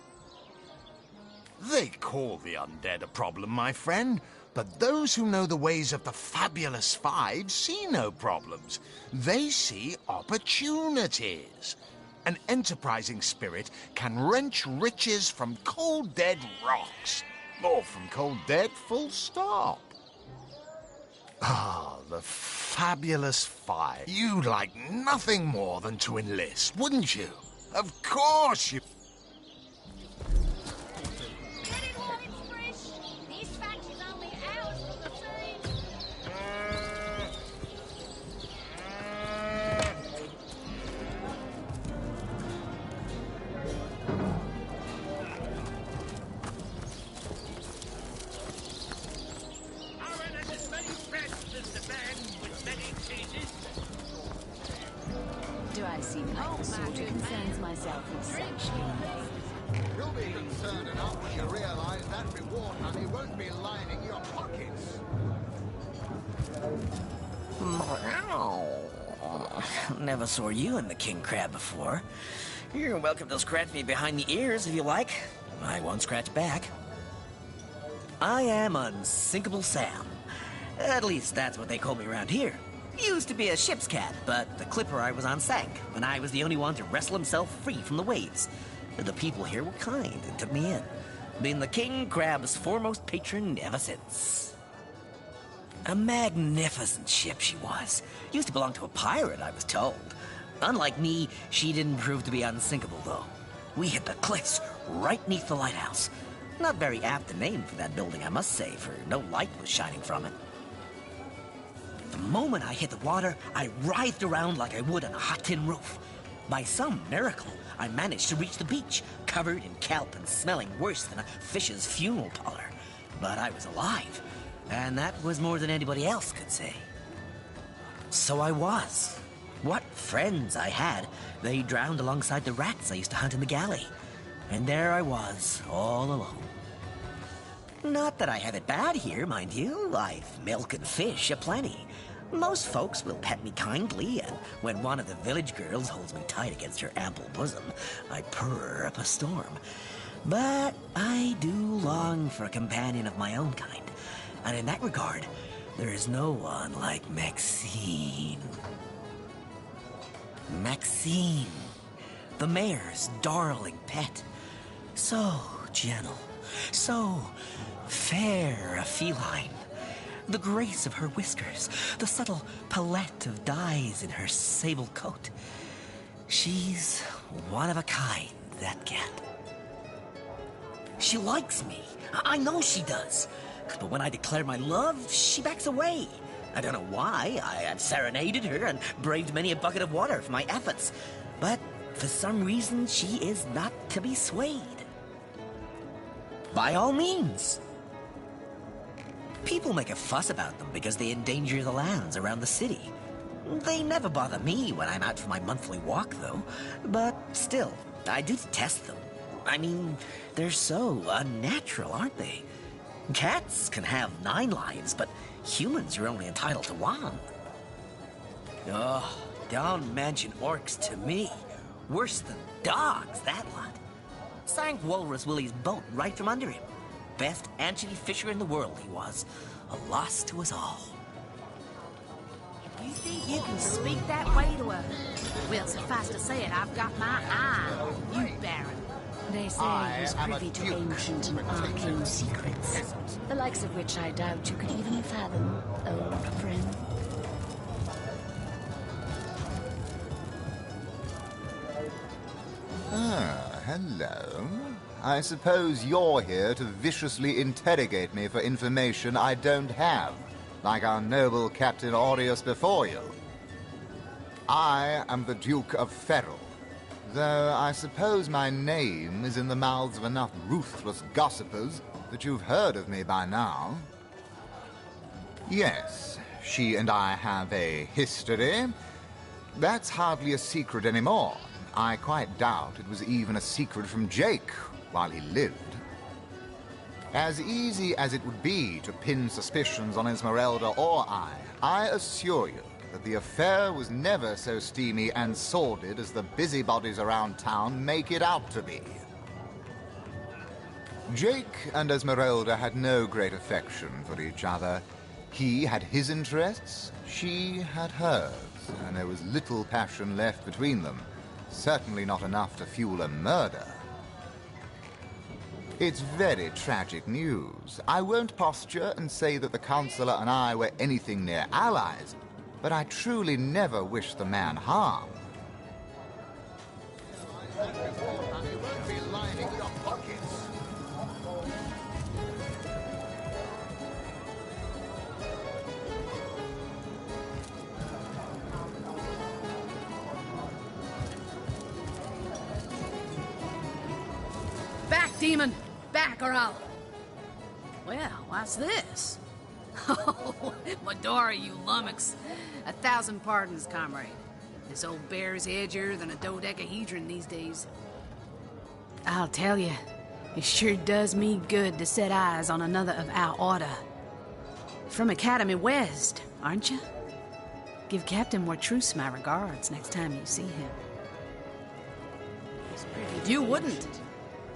They call the undead a problem, my friend, but those who know the ways of the Fabulous Five see no problems. They see opportunities. An enterprising spirit can wrench riches from cold dead rocks, or from cold dead full stop. Ah, the Fabulous Five. You'd like nothing more than to enlist, wouldn't you? Of course you... Do I seem like the sort who concerns myself with such things? You'll be concerned enough when you realize that reward money won't be lining your pockets. Never saw you in the king crab before. You're welcome to scratch me behind the ears if you like. I won't scratch back. I am Unsinkable Sam. At least that's what they call me around here. Used to be a ship's cat, but the clipper I was on sank, and I was the only one to wrestle himself free from the waves. The people here were kind and took me in. Been the king crab's foremost patron ever since. A magnificent ship she was. Used to belong to a pirate, I was told. Unlike me, she didn't prove to be unsinkable, though. We hit the cliffs right neath the lighthouse. Not very apt a name for that building, I must say, for no light was shining from it. The moment I hit the water, I writhed around like I would on a hot tin roof. By some miracle, I managed to reach the beach, covered in kelp and smelling worse than a fish's funeral parlor. But I was alive, and that was more than anybody else could say. So I was. What friends I had. They drowned alongside the rats I used to hunt in the galley. And there I was, all alone. Not that I have it bad here, mind you. I've milk and fish aplenty. Most folks will pet me kindly, and when one of the village girls holds me tight against her ample bosom, I purr up a storm. But I do long for a companion of my own kind, and in that regard, there is no one like Maxine. Maxine, the mayor's darling pet. So gentle, so fair a feline. The grace of her whiskers, the subtle palette of dyes in her sable coat. She's one of a kind, that cat. She likes me. I know she does. But when I declare my love, she backs away. I don't know why. I have serenaded her and braved many a bucket of water for my efforts. But for some reason, she is not to be swayed. By all means. People make a fuss about them because they endanger the lands around the city. They never bother me when I'm out for my monthly walk, though. But still, I do detest them. I mean, they're so unnatural, aren't they? Cats can have 9 lives, but humans are only entitled to 1. Oh, don't mention orcs to me. Worse than dogs, that lot. Sank Walrus Willie's boat right from under him. Best anchovy fisher in the world he was. A loss to us all. You think you can speak that way to her? Well, suffice to say it, I've got my eye on you, Baron. They say he's privy to ancient and arcane secrets, the likes of which I doubt you could even fathom, old friend. Ah, hello. I suppose you're here to viciously interrogate me for information I don't have, like our noble Captain Aureus before you. I am the Duke of Ferrell, though I suppose my name is in the mouths of enough ruthless gossipers that you've heard of me by now. Yes, she and I have a history. That's hardly a secret anymore. I quite doubt it was even a secret from Jake while he lived. As easy as it would be to pin suspicions on Esmeralda or I assure you that the affair was never so steamy and sordid as the busybodies around town make it out to be. Jake and Esmeralda had no great affection for each other. He had his interests, she had hers, and there was little passion left between them. Certainly not enough to fuel a murder. It's very tragic news. I won't posture and say that the Counselor and I were anything near allies, but I truly never wished the man harm. Back, demon! Back, or I'll... Well, what's this? Oh, Medora, you lummox. 1,000 pardons, comrade. This old bear's edgier than a dodecahedron these days. I'll tell you, it sure does me good to set eyes on another of our order. From Academy West, aren't you? Give Captain Mortruce my regards next time you see him. You wouldn't.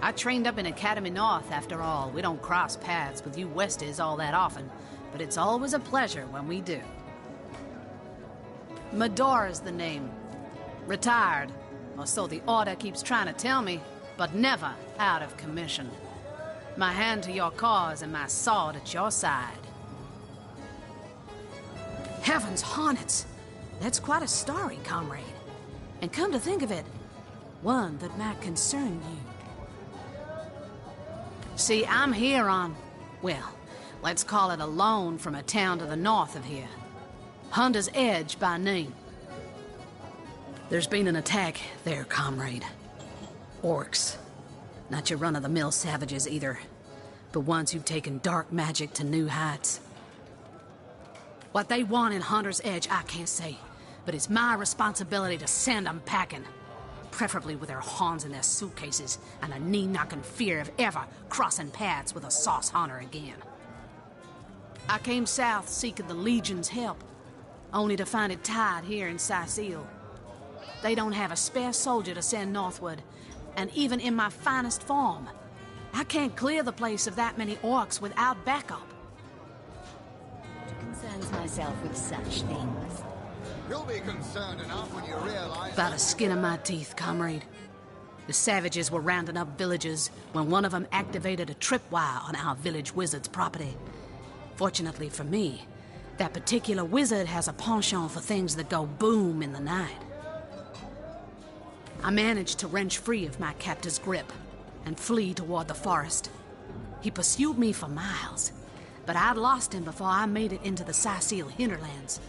I trained up in Academy North, after all. We don't cross paths with you Westies all that often, but it's always a pleasure when we do. Medora's the name. Retired, or so the Order keeps trying to tell me, but never out of commission. My hand to your cause and my sword at your side. Heavens hornets! That's quite a story, comrade. And come to think of it, one that might concern you. See, I'm here on, well, let's call it a loan from a town to the north of here. Hunter's Edge by name. There's been an attack there, comrade. Orcs. Not your run-of-the-mill savages either, but ones who've taken dark magic to new heights. What they want in Hunter's Edge, I can't say, but it's my responsibility to send them packing. Preferably with their horns in their suitcases and a knee-knocking fear of ever crossing paths with a sauce hunter again. I came south seeking the Legion's help, only to find it tied here in Sicile. They don't have a spare soldier to send northward, and even in my finest form, I can't clear the place of that many orcs without backup. Concerns myself with such things. You'll be concerned enough when you realize... By the skin of my teeth, comrade. The savages were rounding up villagers when one of them activated a tripwire on our village wizard's property. Fortunately for me, that particular wizard has a penchant for things that go boom in the night. I managed to wrench free of my captor's grip and flee toward the forest. He pursued me for miles, but I'd lost him before I made it into the Sicile hinterlands.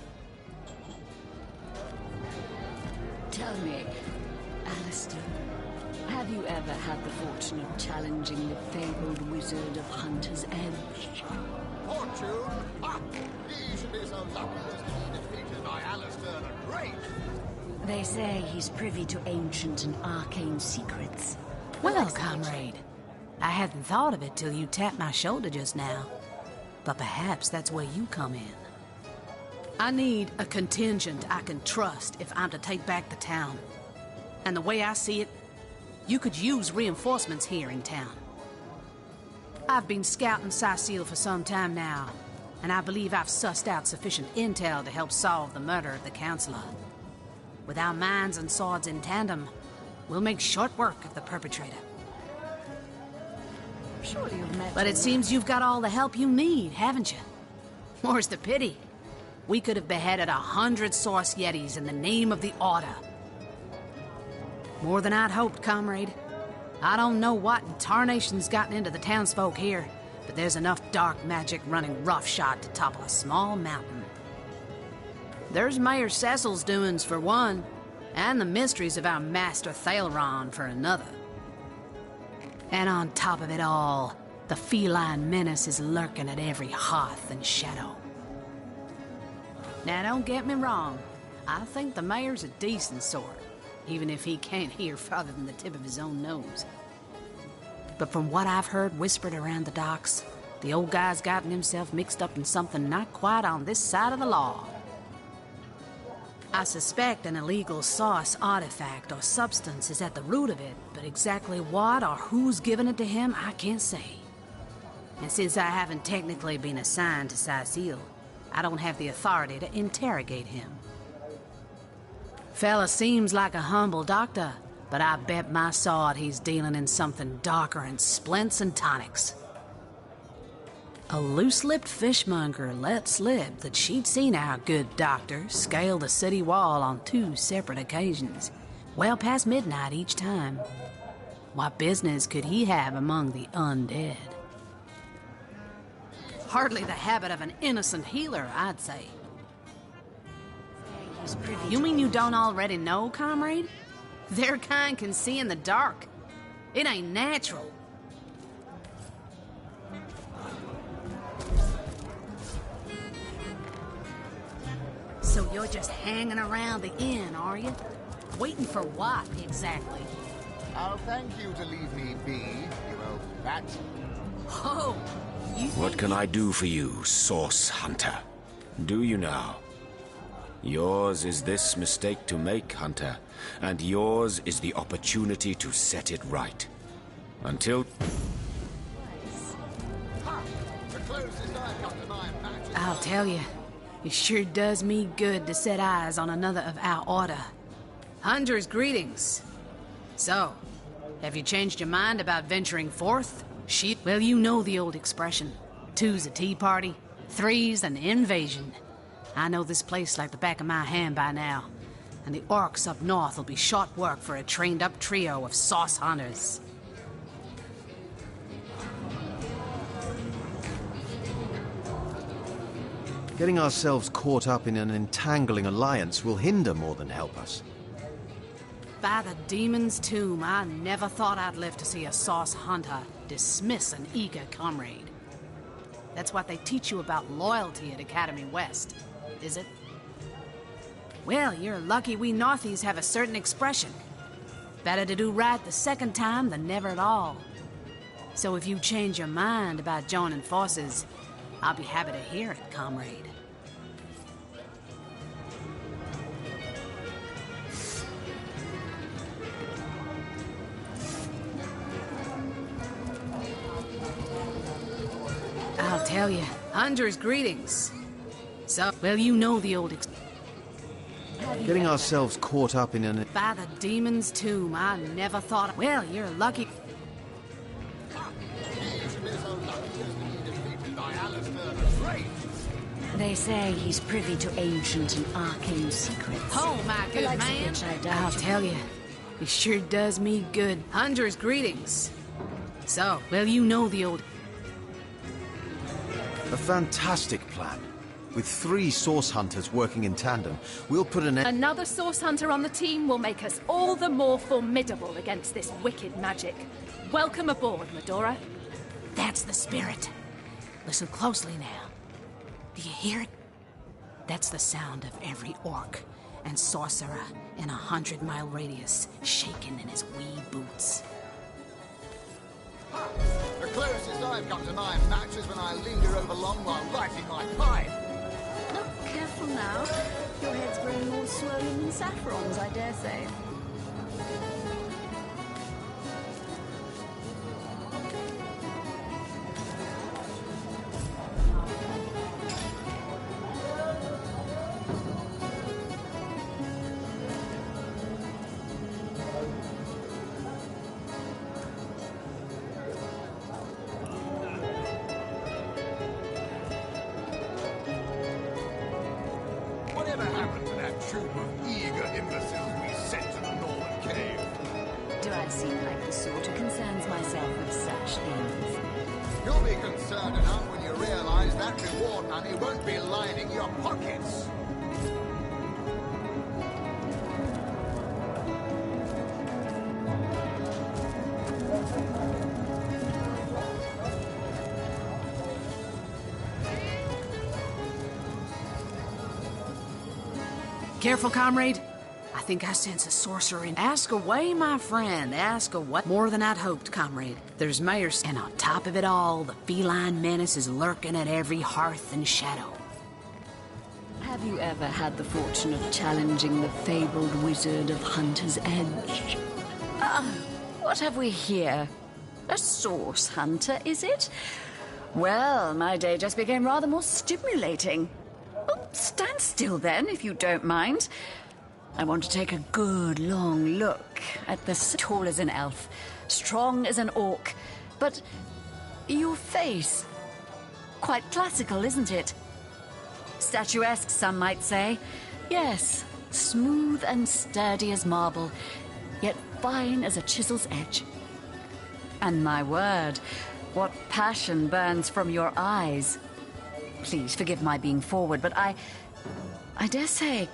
Tell me, Alistair, have you ever had the fortune of challenging the fabled wizard of Hunter's Edge? Fortune? Ah, he should be so lucky as to be defeated by Alistair the Great. They say he's privy to ancient and arcane secrets. Well, comrade, I hadn't thought of it till you tapped my shoulder just now. But perhaps that's where you come in. I need a contingent I can trust if I'm to take back the town. And the way I see it, you could use reinforcements here in town. I've been scouting Sicile for some time now, and I believe I've sussed out sufficient intel to help solve the murder of the Counselor. With our minds and swords in tandem, we'll make short work of the perpetrator. Surely you've met But it seems you've got all the help you need, haven't you? More's the pity. We could have beheaded 100 Source Yetis in the name of the Order. More than I'd hoped, comrade. I don't know what in tarnation's gotten into the townsfolk here, but there's enough dark magic running roughshod to topple a small mountain. There's Mayor Cecil's doings for one, and the mysteries of our master Thaleron for another. And on top of it all, the feline menace is lurking at every hearth and shadow. Now, don't get me wrong. I think the mayor's a decent sort, even if he can't hear farther than the tip of his own nose. But from what I've heard whispered around the docks, the old guy's gotten himself mixed up in something not quite on this side of the law. I suspect an illegal sauce artifact or substance is at the root of it, but exactly what or who's given it to him, I can't say. And since I haven't technically been assigned to Cecile, I don't have the authority to interrogate him. Fella seems like a humble doctor, but I bet my sword he's dealing in something darker than splints and tonics. A loose-lipped fishmonger let slip that she'd seen our good doctor scale the city wall on 2 separate occasions, well past midnight each time. What business could he have among the undead? Hardly the habit of an innocent healer, I'd say. You mean you don't already know, comrade? Their kind can see in the dark. It ain't natural. So you're just hanging around the inn, are you? Waiting for what, exactly? Oh, thank you to leave me be, you old rat. Oh, What can I do for you, Source Hunter? Do you know? Yours is this mistake to make, Hunter, and yours is the opportunity to set it right. Until... I'll tell you, it sure does me good to set eyes on another of our order. Hunter's greetings. So, have you changed your mind about venturing forth? Well, you know the old expression. 2's a tea party, 3's an invasion. I know this place like the back of my hand by now, and the orcs up north will be short work for a trained-up trio of sauce hunters. Getting ourselves caught up in an entangling alliance will hinder more than help us. By the demon's tomb, I never thought I'd live to see a sauce hunter dismiss an eager comrade. That's what they teach you about loyalty at Academy West, is it? Well, you're lucky we Northies have a certain expression. Better to do right the second time than never at all. So if you change your mind about joining forces, I'll be happy to hear it, comrade. I'll tell you, Hunter's greetings. So, well, you know the old Getting ourselves caught up in an... By the demon's tomb, I never thought... Well, you're lucky. They say he's privy to ancient and arcane secrets. Oh, my good man. I'll tell you, it sure does me good. Hunter's greetings. So, well, you know the old... A fantastic plan. With 3 source hunters working in tandem, we'll put an... Another source hunter on the team will make us all the more formidable against this wicked magic. Welcome aboard, Medora. That's the spirit. Listen closely now. Do you hear it? That's the sound of every orc and sorcerer in a 100-mile radius shaking in his wee boots. The closest I've come to my match is when I linger over long while lighting my pipe. Look, careful now. Your head's growing more swollen than Saffron's, I dare say. Whatever happened to that troop of eager imbeciles we sent to the Northern Cave? Do I seem like the sort who concerns myself with such things? You'll be concerned enough when you realize that reward money won't be lining your pockets. Careful, comrade. I think I sense a sorcerer in... Ask away, my friend, ask away. More than I'd hoped, comrade. There's mayors, and on top of it all, the feline menace is lurking at every hearth and shadow. Have you ever had the fortune of challenging the fabled wizard of Hunter's Edge? What have we here? A source hunter, is it? Well, my day just became rather more stimulating. Oh, stand still then, if you don't mind. I want to take a good long look at this. Tall as an elf, strong as an orc, but your face, quite classical, isn't it? Statuesque, some might say. Yes, smooth and sturdy as marble, yet fine as a chisel's edge. And my word, what passion burns from your eyes. Please forgive my being forward, but I dare say,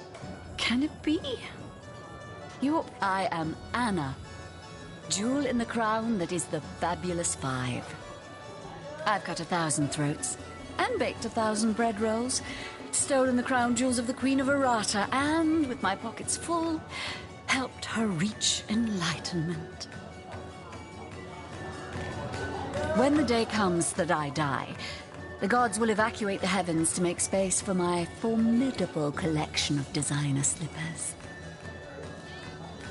can it be? I am Anna, jewel in the crown that is the fabulous 5. I've cut 1,000 throats, and baked 1,000 bread rolls, stolen the crown jewels of the Queen of Arata, and, with my pockets full, helped her reach enlightenment. When the day comes that I die, the gods will evacuate the heavens to make space for my formidable collection of designer slippers.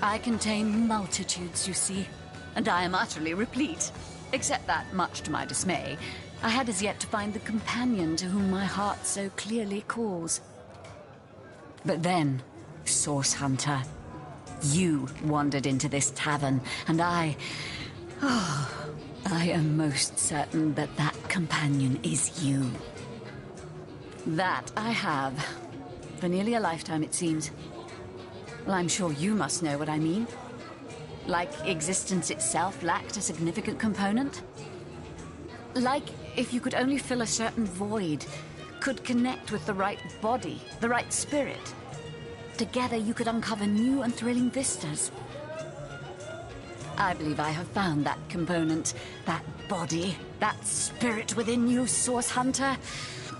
I contain multitudes, you see, and I am utterly replete. Except that, much to my dismay, I had as yet to find the companion to whom my heart so clearly calls. But then, Source Hunter, you wandered into this tavern, and I am most certain that that companion is you. That I have. For nearly a lifetime, it seems. Well, I'm sure you must know what I mean. Like existence itself lacked a significant component. Like if you could only fill a certain void, could connect with the right body, the right spirit. Together you could uncover new and thrilling vistas. I believe I have found that component, that body, that spirit within you, Source Hunter.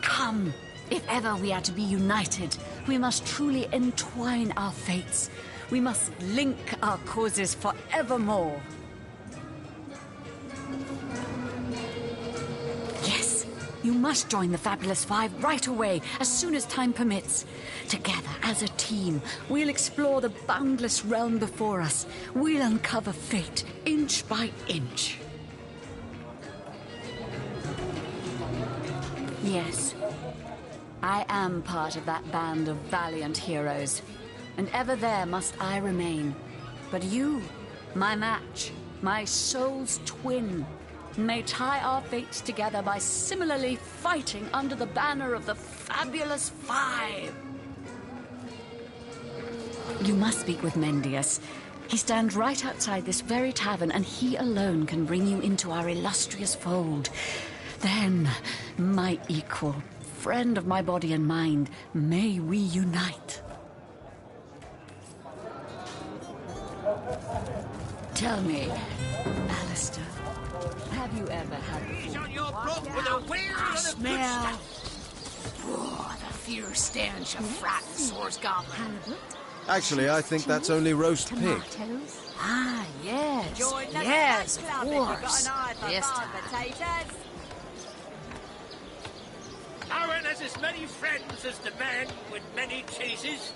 Come, if ever we are to be united, we must truly entwine our fates. We must link our causes forevermore. Yes, you must join the Fabulous 5 right away, as soon as time permits. Together, as a team, we'll explore the boundless realm before us. We'll uncover fate, inch by inch. Yes, I am part of that band of valiant heroes, and ever there must I remain. But you, my match, my soul's twin, may tie our fates together by similarly fighting under the banner of the Fabulous 5. You must speak with Mendius. He stands right outside this very tavern, and he alone can bring you into our illustrious fold. Then, my equal, friend of my body and mind, may we unite. Tell me, Alistair, have you ever had the smell? Oh, the fierce stench of frightened Source Goblin. Actually, I think that's only roast pig. Ah, yes. Yes, of course. This time. Aaron has as many friends as the man with many cheeses.